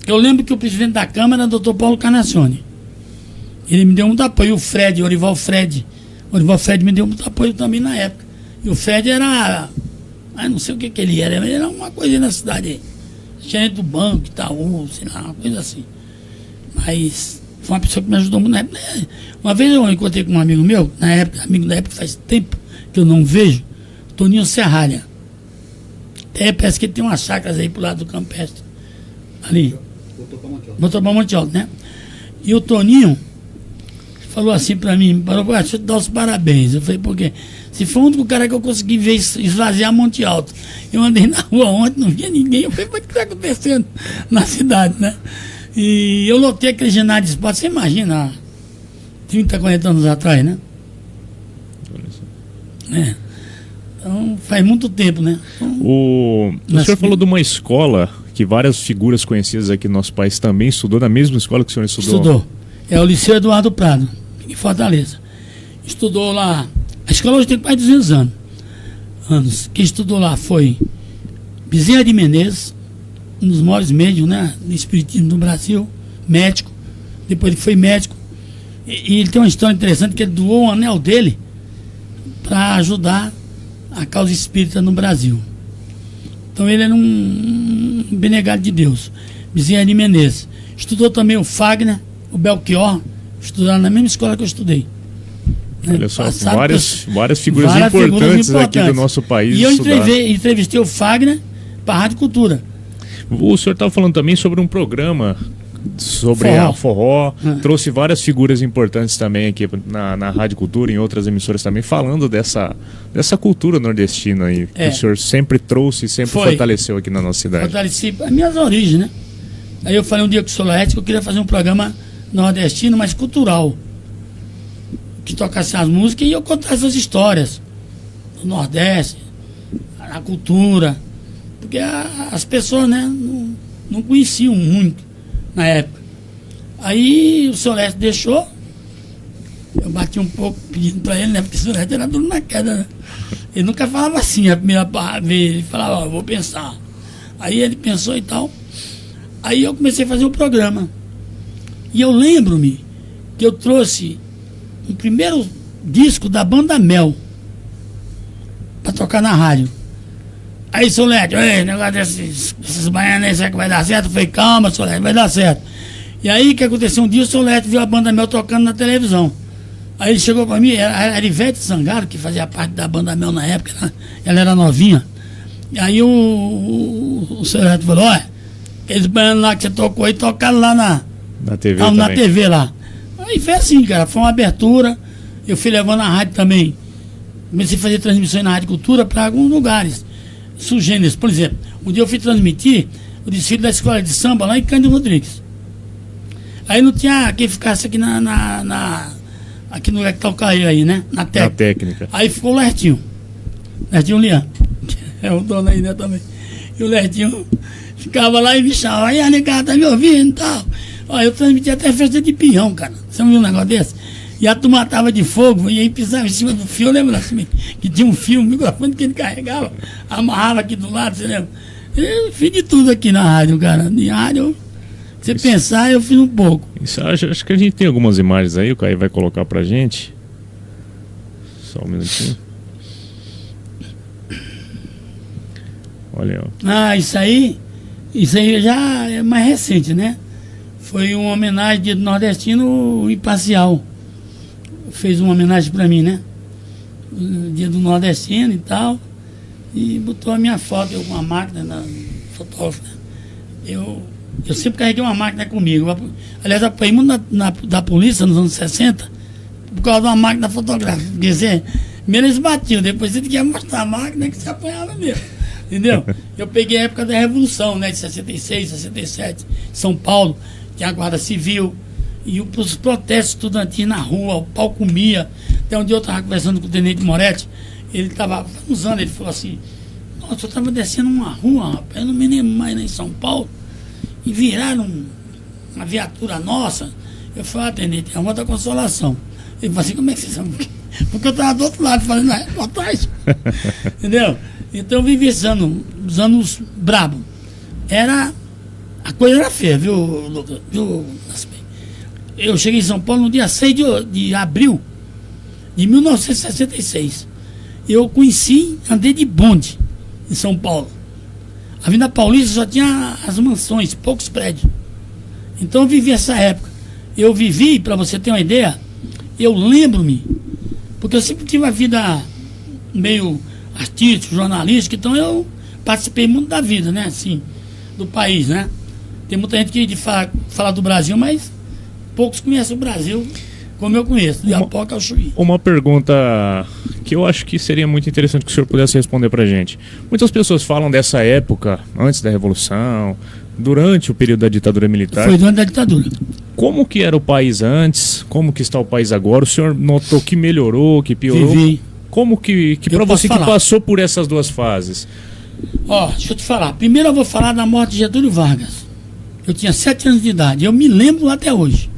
Eu lembro que o presidente da Câmara era o Dr. Paulo Carnacione. Ele me deu muito apoio. O Fred, Orival Fred me deu muito apoio também na época. E o Fred era... não sei o que ele era, mas era uma coisa na cidade aí. Gerente do banco, Itaú, sei lá, uma coisa assim. Mas foi uma pessoa que me ajudou muito na época. Uma vez eu encontrei com um amigo meu, amigo da época, faz tempo que eu não vejo, Toninho Serralha. Até parece que ele tem umas chácaras aí pro lado do Campestre. Ali. Voltou pra Monte Alto, né? E o Toninho falou assim pra mim, deixa eu te dar os parabéns. Eu falei, por quê? Se foi o único cara que eu consegui ver esvaziar Monte Alto. Eu andei na rua ontem, não via ninguém. Eu falei, mas o que está acontecendo na cidade, né? E eu lotei aquele ginásio de esporte, você imagina, 30, 40 anos atrás, né? Então, faz muito tempo, né? Então, o senhor falou de uma escola que várias figuras conhecidas aqui no nosso país também estudou, na mesma escola que o senhor estudou? Estudou. É o Liceu Eduardo Prado, em Fortaleza. Estudou lá. A escola hoje tem quase 200 anos. Quem estudou lá foi Bezerra de Menezes, um dos maiores médicos, né, do espiritismo do Brasil, médico. Depois ele foi médico. E ele tem uma história interessante, que ele doou o anel dele para ajudar a causa espírita no Brasil. Então ele era um benegado de Deus. Bezerra de Menezes. Estudou também o Fagner, o Belchior, estudaram na mesma escola que eu estudei. Olha só, várias figuras importantes aqui do nosso país. E eu entrevistei o Fagner para a Rádio Cultura. O senhor estava falando também sobre um programa sobre a forró. Trouxe várias figuras importantes também aqui na Rádio Cultura, em outras emissoras também, falando dessa cultura nordestina aí, que o senhor sempre trouxe e sempre fortaleceu aqui na nossa cidade. Fortaleci as minhas origens, né? Aí eu falei um dia com o Solete que eu queria fazer um programa nordestino, mas cultural, que tocasse as músicas e eu contasse essas histórias do Nordeste, a cultura, porque as pessoas, né, não conheciam muito na época. Aí o Solete deixou, eu bati um pouco pedindo para ele, né, porque o Solete era duro na queda, né? Ele nunca falava assim a primeira vez, ele falava, vou pensar. Aí ele pensou e tal. Aí eu comecei a fazer o programa. E eu lembro-me que eu trouxe o primeiro disco da banda Mel para tocar na rádio. Aí, Solete, negócio desses baianos aí, será que vai dar certo? Eu falei, calma, Solete, vai dar certo. E aí, o que aconteceu? Um dia o Solete viu a banda Mel tocando na televisão. Aí ele chegou para mim, era Ivete Sangalo, que fazia parte da banda Mel na época, ela era novinha. E aí o Solete falou, olha, aqueles baianos lá que você tocou aí, tocaram lá na TV lá. Aí foi assim, cara, foi uma abertura. Eu fui levando a rádio também. Comecei a fazer transmissões na Rádio Cultura para alguns lugares sugêneros. Por exemplo, um dia eu fui transmitir o desfile da escola de samba lá em Cândido Rodrigues. Aí não tinha quem ficasse aqui aqui no lugar que tá o Caio aí, né? Na técnica. Aí ficou o Lertinho Lian, que é o dono aí, né, também. E o Lertinho ficava lá e me chamava, aí a negada tá me ouvindo e tal. Ó, eu transmiti até festa de peão, cara. Você não viu um negócio desse? E a turma tava de fogo, e aí pisava em cima do fio, lembra assim, que tinha um fio, um microfone que ele carregava, amarrava aqui do lado, você lembra? Eu fiz de tudo aqui na rádio, cara. De rádio, se você pensar, eu fiz um pouco. Isso, acho que a gente tem algumas imagens aí, o Caio vai colocar pra gente. Só um minutinho. Olha, ó. Ah, isso aí já é mais recente, né? Foi uma homenagem dia do nordestino imparcial. Fez uma homenagem pra mim, né? Dia do nordestino e tal. E botou a minha foto, eu com uma máquina na fotógrafa. Eu sempre carreguei uma máquina comigo. Aliás, apanhei muito da polícia nos anos 60 por causa de uma máquina fotográfica. Quer dizer, primeiro eles batiam, depois ele queria mostrar a máquina que se apanhava mesmo. Entendeu? Eu peguei a época da Revolução, né? De 66, 67, São Paulo, tinha a Guarda Civil. E os protestos estudantis na rua, o pau comia. Até um dia eu estava conversando com o Tenente Moretti, ele estava usando, ele falou assim, nossa, eu estava descendo uma rua, rapaz, eu não me lembro mais, né, em São Paulo, e viraram uma viatura nossa. Eu falei, Tenente, é a Rua da Consolação. Ele falou assim, como é que você sabe? Porque eu estava do outro lado fazendo a reportagem. Entendeu? Então eu vivi esses anos brabos. A coisa era feia, viu, Lucas? Viu, eu cheguei em São Paulo no dia 6 de abril de 1966. Eu andei de bonde em São Paulo. A Avenida Paulista só tinha as mansões, poucos prédios. Então eu vivi essa época. Eu vivi, para você ter uma ideia, eu lembro-me, porque eu sempre tive a vida meio artística, jornalística, então eu participei muito da vida, né, assim, do país, né? Tem muita gente que fala do Brasil, mas poucos conhecem o Brasil como eu conheço, de Apoca ao Chuí. Uma pergunta que eu acho que seria muito interessante que o senhor pudesse responder pra gente. Muitas pessoas falam dessa época, antes da Revolução, durante o período da ditadura militar. Foi durante a ditadura. Como que era o país antes? Como que está o país agora? O senhor notou que melhorou, que piorou? Vivi. Como que para você que passou por essas duas fases? Ó, deixa eu te falar. Primeiro eu vou falar da morte de Getúlio Vargas. Eu tinha 7 anos de idade. Eu me lembro até hoje.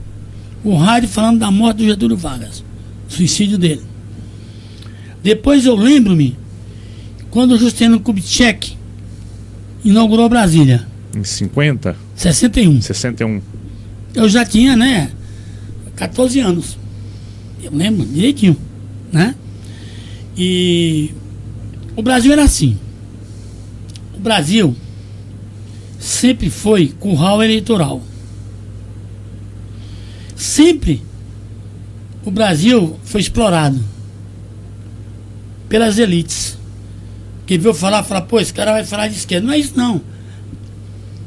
O rádio falando da morte do Getúlio Vargas. Suicídio dele. Depois eu lembro-me quando o Juscelino Kubitschek inaugurou Brasília. Em 50? 61. 61. Eu já tinha, né, 14 anos. Eu lembro direitinho, né? E o Brasil era assim. O Brasil sempre foi curral eleitoral. Sempre o Brasil foi explorado pelas elites. Quem viu falar, pô, esse cara vai falar de esquerda. Não é isso, não.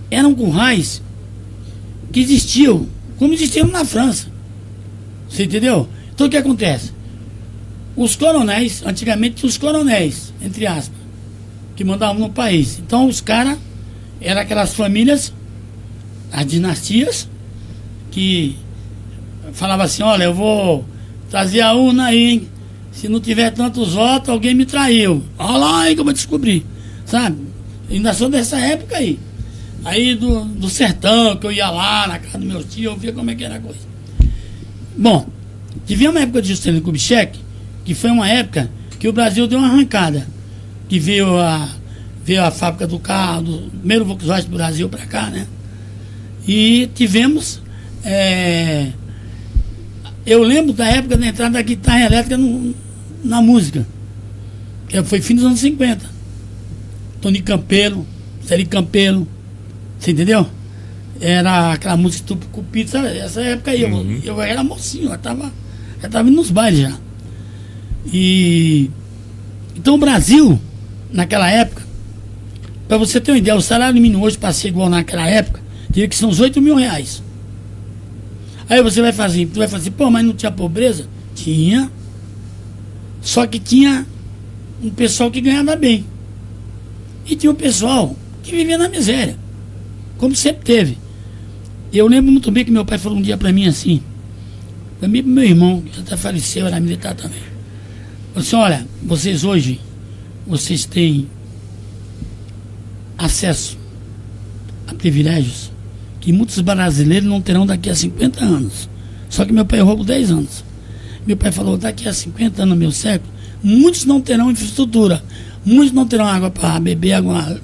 Eram currais que existiam, como existiam na França. Você entendeu? Então o que acontece? Os coronéis, antigamente tinha os coronéis, entre aspas, que mandavam no país. Então os caras eram aquelas famílias, as dinastias, que falavam assim, olha, eu vou trazer a urna aí, hein? Se não tiver tantos votos, alguém me traiu. Olha lá aí que eu vou descobrir. Sabe? Ainda sou dessa época aí. Aí do sertão, que eu ia lá na casa do meu tio, eu via como é que era a coisa. Bom, tivemos uma época de Juscelino Kubitschek, que foi uma época que o Brasil deu uma arrancada. Que veio a fábrica do carro, do primeiro Volkswagen do Brasil para cá, né? E tivemos... eu lembro da época da entrada da guitarra elétrica na música. Que foi fim dos anos 50. Tony Campelo, Celi Campelo. Você entendeu? Era aquela música Tupi Cupido, sabe? Essa época aí, eu era mocinho, já tava indo nos bailes já. E então o Brasil, naquela época, para você ter uma ideia, o salário mínimo hoje para ser igual naquela época, teria que ser uns 8 mil reais. Aí você vai fazer, pô, mas não tinha pobreza? Tinha. Só que tinha um pessoal que ganhava bem. E tinha um pessoal que vivia na miséria. Como sempre teve. Eu lembro muito bem que meu pai falou um dia pra mim assim, pra mim e pro meu irmão, que até faleceu, era militar também. Falou assim, olha, vocês hoje, vocês têm acesso a privilégios que muitos brasileiros não terão daqui a 50 anos. Só que meu pai errou por 10 anos. Meu pai falou, daqui a 50 anos, meu século, muitos não terão infraestrutura, muitos não terão água para beber, água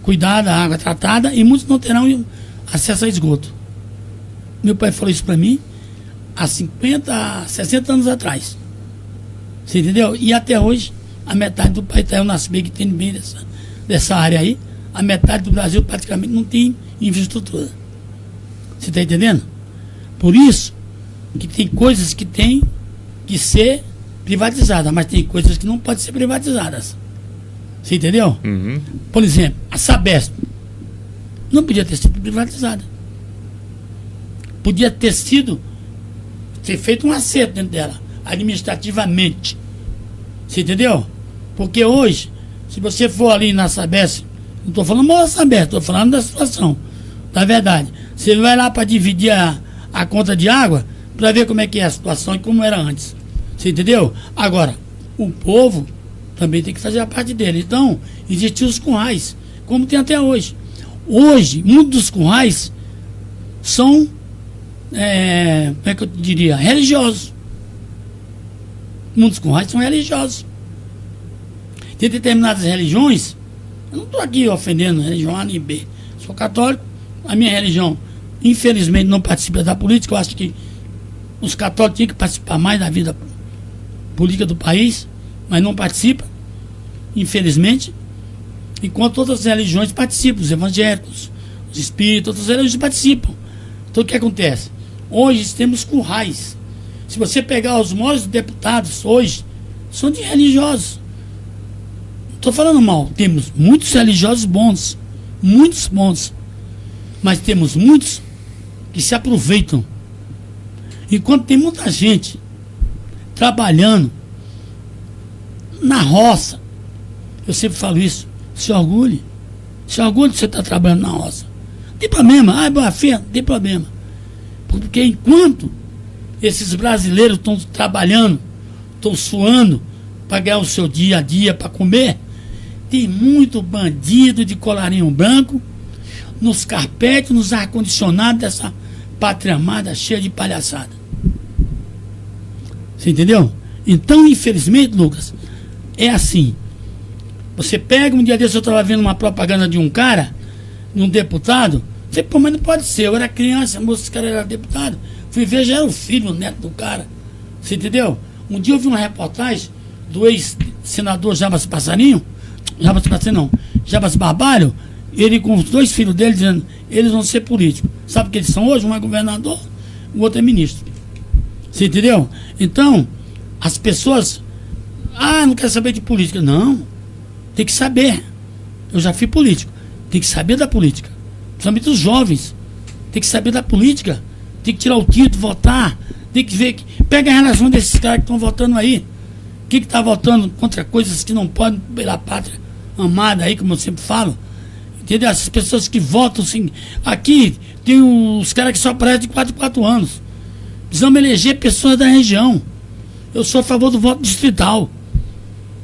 cuidada, água tratada, e muitos não terão acesso a esgoto. Meu pai falou isso para mim há 60 anos atrás. Você entendeu? E até hoje, a metade do país, eu nasci bem que tem bem dessa área aí, a metade do Brasil praticamente não tem infraestrutura. Você está entendendo? Por isso que tem coisas que tem que ser privatizadas, mas tem coisas que não podem ser privatizadas. Você entendeu? Uhum. Por exemplo, a Sabesp não podia ter sido privatizada. Podia ter feito um acerto dentro dela, administrativamente. Você entendeu? Porque hoje, se você for ali na Sabesp, não estou falando mal da Sabesp, estou falando da situação, da verdade. Você vai lá para dividir a conta de água para ver como é que é a situação e como era antes. Você entendeu? Agora, o povo também tem que fazer a parte dele. Então, existem os currais, como tem até hoje. Hoje, muitos dos currais são, como é que eu diria, religiosos. Muitos currais são religiosos. Tem determinadas religiões, eu não estou aqui ofendendo religião A nem B. Sou católico, a minha religião, infelizmente, não participa da política. Eu acho que os católicos tinham que participar mais da vida política do país, mas não participa, infelizmente, enquanto outras religiões participam, os evangélicos, os espíritos, outras religiões participam. Então o que acontece? Hoje temos currais. Se você pegar os maiores deputados hoje, são de religiosos. Não estou falando mal, temos muitos religiosos bons, muitos bons, mas temos muitos que se aproveitam. Enquanto tem muita gente trabalhando na roça, eu sempre falo isso, se orgulhe de você estar trabalhando na roça. Não tem problema, boa fé, não tem problema. Porque enquanto esses brasileiros estão trabalhando, estão suando para ganhar o seu dia a dia, para comer, tem muito bandido de colarinho branco nos carpetes, nos ar-condicionados dessa pátria amada cheia de palhaçada. Você entendeu? Então, infelizmente, Lucas, é assim. Você pega, um dia desse eu estava vendo uma propaganda de um cara, de um deputado, você, pô, mas não pode ser, eu era criança, moço, esse cara era deputado, fui ver, já era o filho, o neto do cara. Você entendeu? Um dia eu vi uma reportagem do ex-senador Jabas Barbalho, ele com os dois filhos dele dizendo, eles vão ser políticos. Sabe o que eles são hoje? Um é governador, o outro é ministro. Você entendeu? Então, as pessoas, não quero saber de política. Não, tem que saber. Eu já fui político, tem que saber da política. Principalmente os jovens, tem que saber da política, tem que tirar o título, votar, tem que ver, pega a relação desses caras que estão votando aí. Que está votando contra coisas que não podem pela pátria amada aí, como eu sempre falo. Entendeu? Essas pessoas que votam assim. Aqui tem os caras que só aparecem de 4 em 4 anos. Precisamos eleger pessoas da região. Eu sou a favor do voto distrital.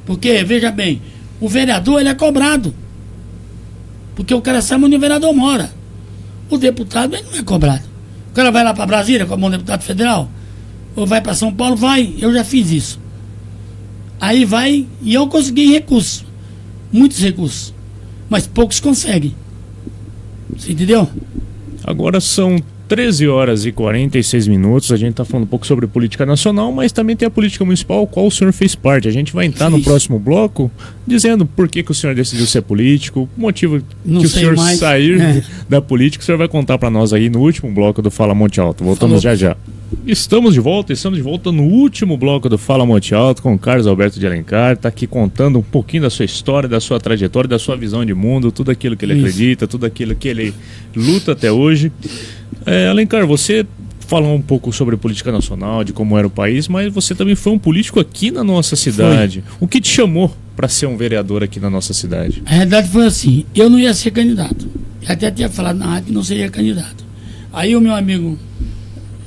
Porque, veja bem, o vereador ele é cobrado. Porque o cara sabe onde o vereador mora. O deputado ele não é cobrado. O cara vai lá para Brasília como um deputado federal, ou vai para São Paulo, vai. Eu já fiz isso. Aí vai, e eu consegui recursos. Muitos recursos. Mas poucos conseguem. Você entendeu? Agora são 13 horas e 46 minutos. A gente está falando um pouco sobre política nacional, mas também tem a política municipal, qual o senhor fez parte. A gente vai entrar no próximo bloco dizendo por que o senhor decidiu ser político, o motivo que o senhor sair da política. O senhor vai contar para nós aí no último bloco do Fala Monte Alto. Voltamos já. Estamos de volta no último bloco do Fala Monte Alto com o Carlos Alberto de Alencar. Está aqui contando um pouquinho da sua história, da sua trajetória, da sua visão de mundo, tudo aquilo que ele acredita, tudo aquilo que ele luta até hoje. Alencar, você falou um pouco sobre política nacional, de como era o país, mas você também foi um político aqui na nossa cidade. O que te chamou para ser um vereador aqui na nossa cidade? A realidade foi assim, eu não ia ser candidato. Eu até tinha falado na rádio que não seria candidato. Aí o meu amigo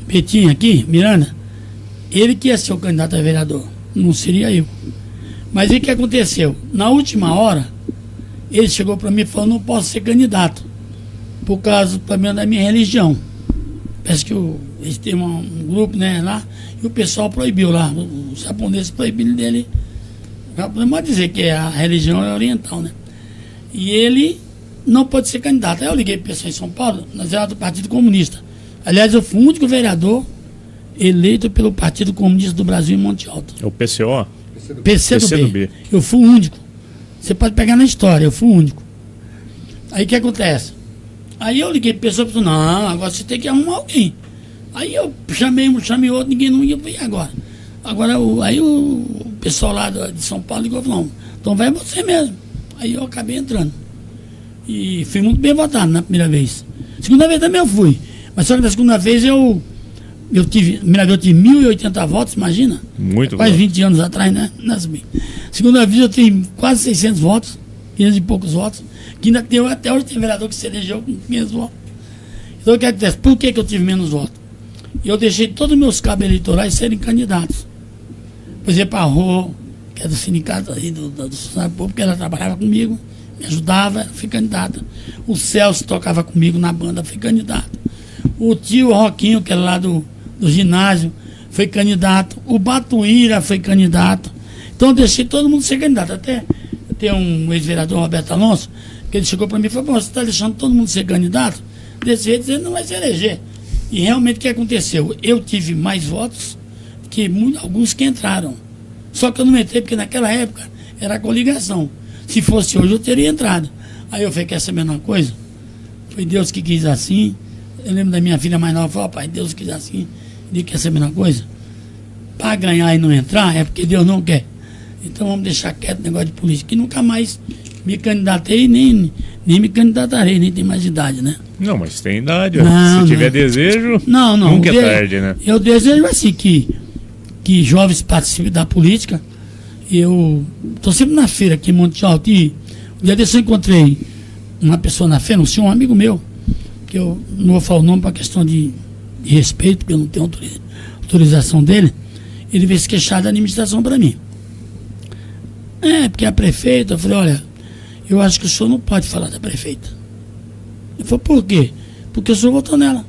Betinho aqui, Miranda, ele que ia ser o candidato a vereador, não seria eu. Mas o que aconteceu? Na última hora, ele chegou para mim e falou, não posso ser candidato, por causa do problema da minha religião. parece que eles têm um grupo, né, lá, e o pessoal proibiu lá, os japoneses proibiram dele. Não pode dizer que a religião é oriental, né? E ele não pode ser candidato. Aí eu liguei para o pessoal em São Paulo, nós éramos do Partido Comunista. Aliás, eu fui o único vereador eleito pelo Partido Comunista do Brasil em Monte Alto. É o PCO? PCdoB. Eu fui o único. Você pode pegar na história, eu fui o único. Aí o que acontece? Aí eu liguei para o pessoal e falei, não, agora você tem que arrumar alguém. Aí eu chamei um, chamei outro, ninguém não ia vir agora. Agora, aí o pessoal lá de São Paulo ligou e falou, não, então vai você mesmo. Aí eu acabei entrando. E fui muito bem votado na primeira vez. Segunda vez também eu fui. Mas só que na segunda vez eu tive, primeira vez eu tive 1.080 votos, imagina? Muito quase bom. 20 anos atrás, né? Segunda vez eu tive quase 600 votos, 500 e poucos votos, que ainda tem, até hoje tem vereador que se elegeu com 500 votos. Então o que acontece? Por que eu tive menos votos? Eu deixei todos os meus cabos eleitorais serem candidatos. Por exemplo, a Rô, que é do sindicato aí, do funcionário público, ela trabalhava comigo, me ajudava, fui candidata. O Celso tocava comigo na banda, fui candidato. O tio Roquinho, que era lá do ginásio, foi candidato. O Batuíra foi candidato. Então eu deixei todo mundo ser candidato. Até tem um ex-vereador, Roberto Alonso, que ele chegou para mim e falou, você está deixando todo mundo ser candidato? Desse jeito ele não vai se eleger. E realmente o que aconteceu? Eu tive mais votos que alguns que entraram. Só que eu não entrei porque naquela época era coligação. Se fosse hoje eu teria entrado. Aí eu falei, quer saber uma coisa? Foi Deus que quis assim. Eu lembro da minha filha mais nova, falou, pai, Deus quis assim. Ele quer saber uma coisa? Para ganhar e não entrar é porque Deus não quer. Então vamos deixar quieto o negócio de política. Que nunca mais me candidatei, nem me candidatarei, nem tem mais idade, né? Não, mas tem idade. Não, se tiver desejo, não, nunca é tarde, né? Eu desejo assim que jovens participem da política. Eu estou sempre na feira aqui em Monte Alto e um dia desse eu encontrei uma pessoa na feira, um amigo meu, que eu não vou falar o nome para questão de respeito, porque eu não tenho autorização dele. Ele veio se queixar da administração para mim. Porque a prefeita, eu falei, olha, eu acho que o senhor não pode falar da prefeita. Ele falou, por quê? Porque o senhor votou nela.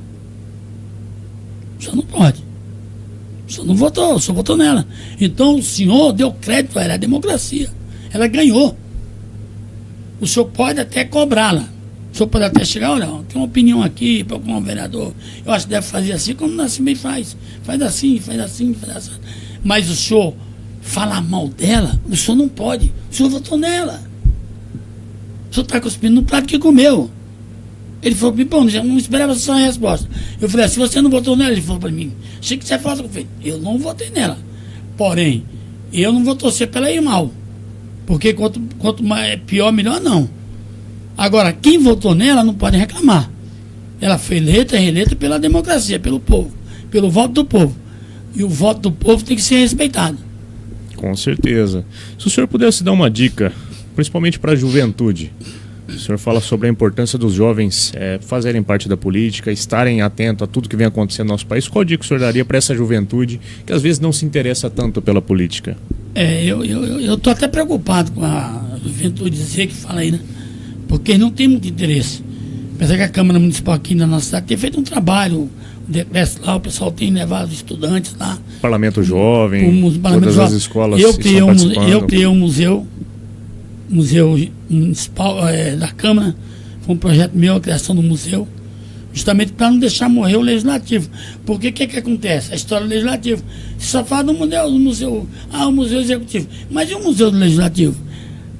O senhor não pode. O senhor não votou, o senhor votou nela. Então o senhor deu crédito a ela, a democracia. Ela ganhou. O senhor pode até cobrá-la. O senhor pode até chegar, olha, tem uma opinião aqui para um vereador. Eu acho que deve fazer assim, como o Nascimento bem faz. Faz assim, faz assim, faz assim. Mas o senhor falar mal dela, o senhor não pode. O senhor votou nela. O senhor está cuspindo no prato que comeu. Ele falou para mim, bom, já não esperava só a resposta. Eu falei, se você não votou nela, ele falou para mim, achei que você falasse com ele. Eu não votei nela. Porém, eu não vou torcer para ela ir mal. Porque quanto mais pior, melhor não. Agora, quem votou nela não pode reclamar. Ela foi eleita e reeleita pela democracia, pelo povo, pelo voto do povo. E o voto do povo tem que ser respeitado. Com certeza. Se o senhor pudesse dar uma dica, principalmente para a juventude, o senhor fala sobre a importância dos jovens fazerem parte da política, estarem atentos a tudo que vem acontecendo no nosso país. Qual dica o senhor daria para essa juventude que às vezes não se interessa tanto pela política? Eu estou até preocupado com a juventude que fala aí, né? Porque não tem muito interesse. Apesar que a Câmara Municipal aqui na nossa cidade tem feito um trabalho, o decreto lá, o pessoal tem levado estudantes lá. Parlamento Jovem, Parlamento todas Jovem. as escolas Eu criei participando. um museu municipal da Câmara, foi um projeto meu, a criação do museu, justamente para não deixar morrer o legislativo. Porque o que acontece? A história do legislativo, você só fala do museu, o museu executivo. Mas e o museu do legislativo?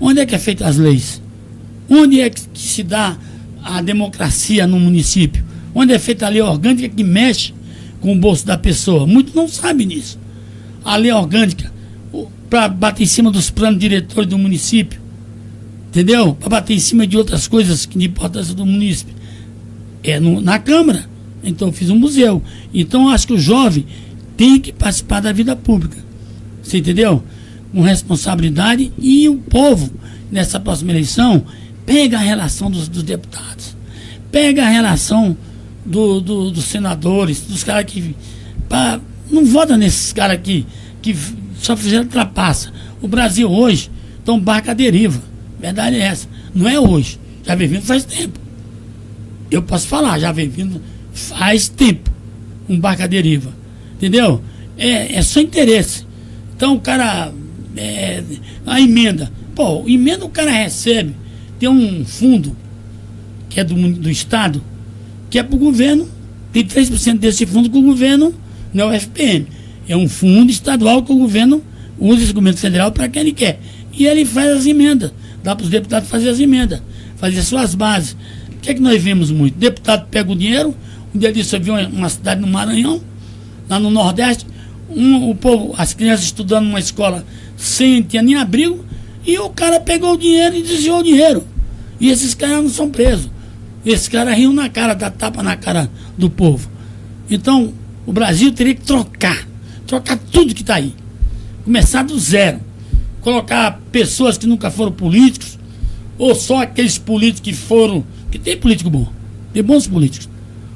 Onde é que é feita as leis? Onde é que se dá a democracia no município? Onde é feita a lei orgânica que mexe com o bolso da pessoa? Muitos não sabem disso. A lei orgânica, para bater em cima dos planos diretores do município, entendeu? Para bater em cima de outras coisas de importância do município. Na Câmara. Então eu fiz um museu. Então eu acho que o jovem tem que participar da vida pública. Você entendeu? Com responsabilidade. E o povo, nessa próxima eleição, pega a relação dos deputados. Pega a relação dos senadores, dos caras que... não vota nesses caras aqui que só fizeram trapaça. O Brasil hoje está um barco à deriva. Verdade é essa. Não é hoje. Já vem vindo faz tempo. Eu posso falar, já vem vindo faz tempo. um barco à deriva. Entendeu? É só interesse. Então o cara. A emenda. Pô, emenda o cara recebe. Tem um fundo que é do Estado, que é para o governo. Tem 3% desse fundo que o governo não é o FPM. É um fundo estadual que o governo usa esse governo federal para quem ele quer. E ele faz as emendas. Dá para os deputados fazer as emendas, fazer suas bases. O que é que nós vemos muito? O deputado pega o dinheiro. Um dia disso eu vi uma cidade no Maranhão, lá no Nordeste, o povo, as crianças estudando numa escola sem ter nem abrigo, e o cara pegou o dinheiro e desviou o dinheiro. E esses caras não são presos. Esses caras riam na cara, dá tapa na cara do povo. Então, o Brasil teria que trocar tudo que está aí. Começar do zero. Colocar pessoas que nunca foram políticos, ou só aqueles políticos que foram. Que tem político bom, tem bons políticos.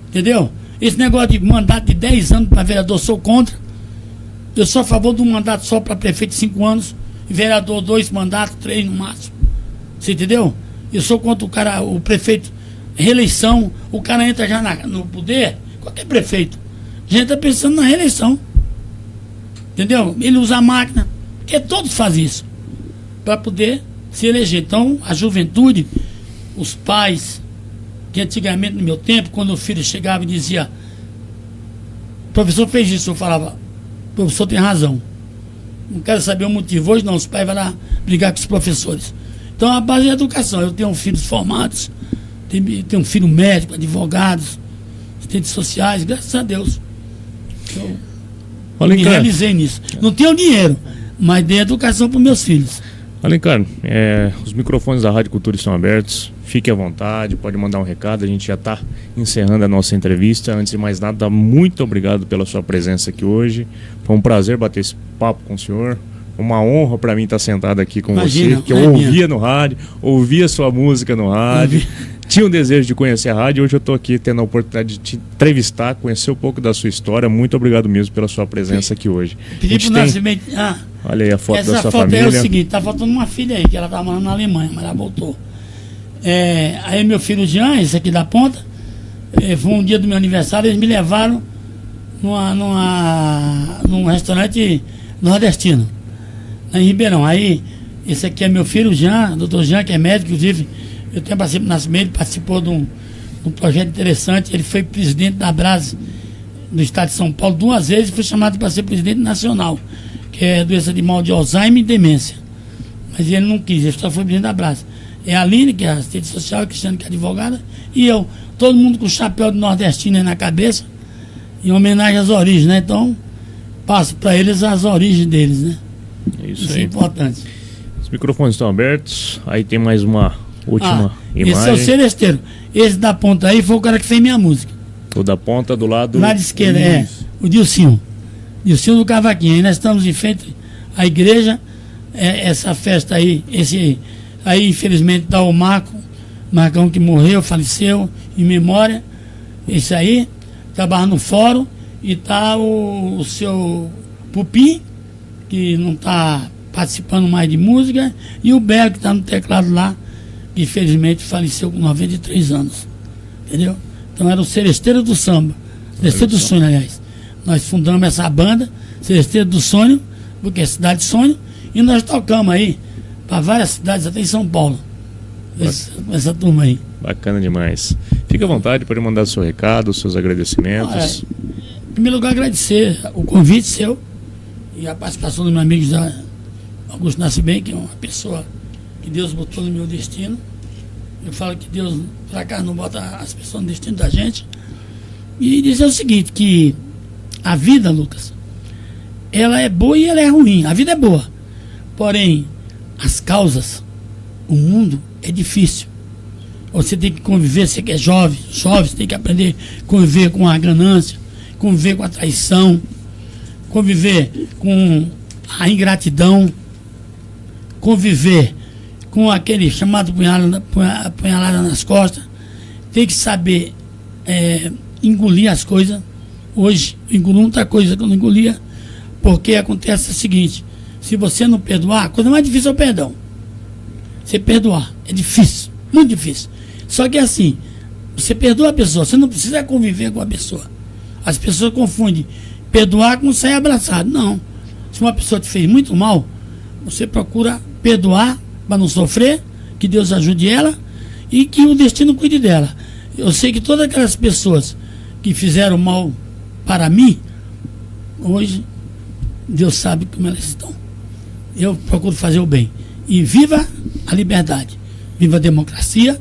Entendeu? Esse negócio de mandato de 10 anos para vereador, sou contra. Eu sou a favor de um mandato só para prefeito de 5 anos, e vereador 2 mandatos, 3 no máximo. Você entendeu? Eu sou contra o prefeito, reeleição, o cara entra já no poder, qualquer prefeito, a gente está pensando na reeleição. Entendeu? Ele usa a máquina, porque todos fazem isso, para poder se eleger. Então, a juventude, os pais, que antigamente, no meu tempo, quando o filho chegava e dizia, o professor fez isso, eu falava, o professor tem razão. Não quero saber o motivo. Hoje não, os pais vão lá brigar com os professores. Então a base é a educação. Eu tenho filhos formados, tenho um filho médico, advogados, assistentes sociais, graças a Deus. Eu me realizei nisso. Não tenho dinheiro, mas dei educação para os meus filhos. Alencar, os microfones da Rádio Cultura estão abertos, fique à vontade, pode mandar um recado, a gente já está encerrando a nossa entrevista. Antes de mais nada, muito obrigado pela sua presença aqui hoje, foi um prazer bater esse papo com o senhor, uma honra para mim estar sentado aqui com você, que eu ouvia no rádio, ouvia sua música no rádio, tinha um desejo de conhecer a rádio, hoje eu estou aqui tendo a oportunidade de te entrevistar, conhecer um pouco da sua história, muito obrigado mesmo pela sua presença aqui hoje. Pedi pro Nascimento... Olha aí a foto da sua Essa família. foto é o seguinte, tá faltando uma filha aí, que ela tá morando na Alemanha, mas ela voltou. Aí meu filho Jean, esse aqui da ponta, foi um dia do meu aniversário, eles me levaram num restaurante nordestino, lá em Ribeirão. Aí, esse aqui é meu filho Jean, doutor Jean, que é médico, inclusive, eu tenho participado do Nascimento, ele participou de um projeto interessante, ele foi presidente da Brasa, do estado de São Paulo, 2 vezes, e foi chamado para ser presidente nacional, que é doença de mal de Alzheimer e demência. Mas ele não quis, ele só foi presidente da Brasa. É a Aline, que é assistente social, a Cristiane, que é advogada, e eu, todo mundo com o chapéu de nordestino aí na cabeça, em homenagem às origens, né? Então, passo para eles as origens deles, né? Isso é importante. Os microfones estão abertos, aí tem mais uma última imagem. Esse é o Celesteiro. Esse da ponta aí foi o cara que fez minha música. O da ponta do lado... Lado esquerdo, o Dilcinho. Dilcinho do Cavaquinho. Aí nós estamos em frente à igreja, essa festa aí, aí infelizmente está o Marcão que morreu, faleceu, em memória, esse aí, trabalha no fórum, e está o seu Pupim, que não está participando mais de música, e o Berg, que está no teclado lá, que infelizmente faleceu com 93 anos. Entendeu? Então era o Celesteiro do Samba, Celesteiro do Sonho, aliás. Nós fundamos essa banda, Celesteiro do Sonho, porque é Cidade de Sonho, e nós tocamos aí para várias cidades, até em São Paulo. Essa turma aí. Bacana demais. Fique à vontade, pode mandar seu recado, seus agradecimentos. Em primeiro lugar, agradecer o convite seu e a participação do meu amigo Augusto Nascimento, que é uma pessoa que Deus botou no meu destino. Eu falo que Deus, por acaso, não bota as pessoas no destino da gente. E dizer o seguinte, que a vida, Lucas, ela é boa e ela é ruim. A vida é boa. Porém, as causas, o mundo é difícil. Você tem que conviver, você que é jovem, você tem que aprender a conviver com a ganância, conviver com a traição, conviver com a ingratidão, conviver com aquele chamado punhalada nas costas. Tem que saber engolir as coisas. Hoje, eu engoli muita coisa que eu não engolia, porque acontece o seguinte: se você não perdoar, a coisa mais difícil é o perdão. Você perdoar é difícil, muito difícil. Só que assim, você perdoa a pessoa, você não precisa conviver com a pessoa. As pessoas confundem perdoar com sair abraçado. Não. Se uma pessoa te fez muito mal, você procura perdoar para não sofrer, que Deus ajude ela e que o destino cuide dela. Eu sei que todas aquelas pessoas que fizeram mal para mim, hoje, Deus sabe como elas estão. Eu procuro fazer o bem. E viva a liberdade, viva a democracia,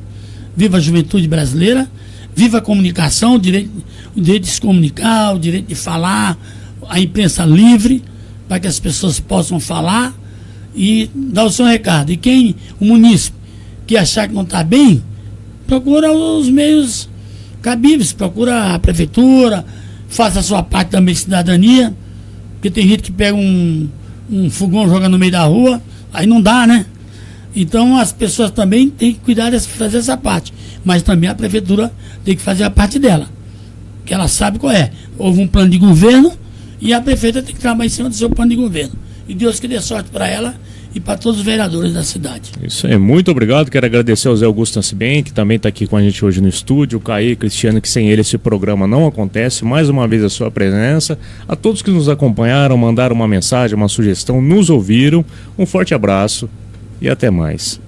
viva a juventude brasileira, viva a comunicação, o direito de se comunicar, o direito de falar, a imprensa livre, para que as pessoas possam falar e dar o seu recado. E o munícipe que achar que não está bem, procura os meios cabíveis, procura a prefeitura, faça a sua parte também de cidadania, porque tem gente que pega um fogão e joga no meio da rua, aí não dá, né? Então as pessoas também têm que cuidar de fazer essa parte, mas também a prefeitura tem que fazer a parte dela, que ela sabe qual é. Houve um plano de governo e a prefeita tem que trabalhar em cima do seu plano de governo. E Deus que dê sorte para ela e para todos os vereadores da cidade. Isso aí, muito obrigado. Quero agradecer ao Zé Augusto Nascimento, que também está aqui com a gente hoje no estúdio, o Caí, Cristiano, que sem ele esse programa não acontece. Mais uma vez a sua presença. A todos que nos acompanharam, mandaram uma mensagem, uma sugestão, nos ouviram. Um forte abraço e até mais.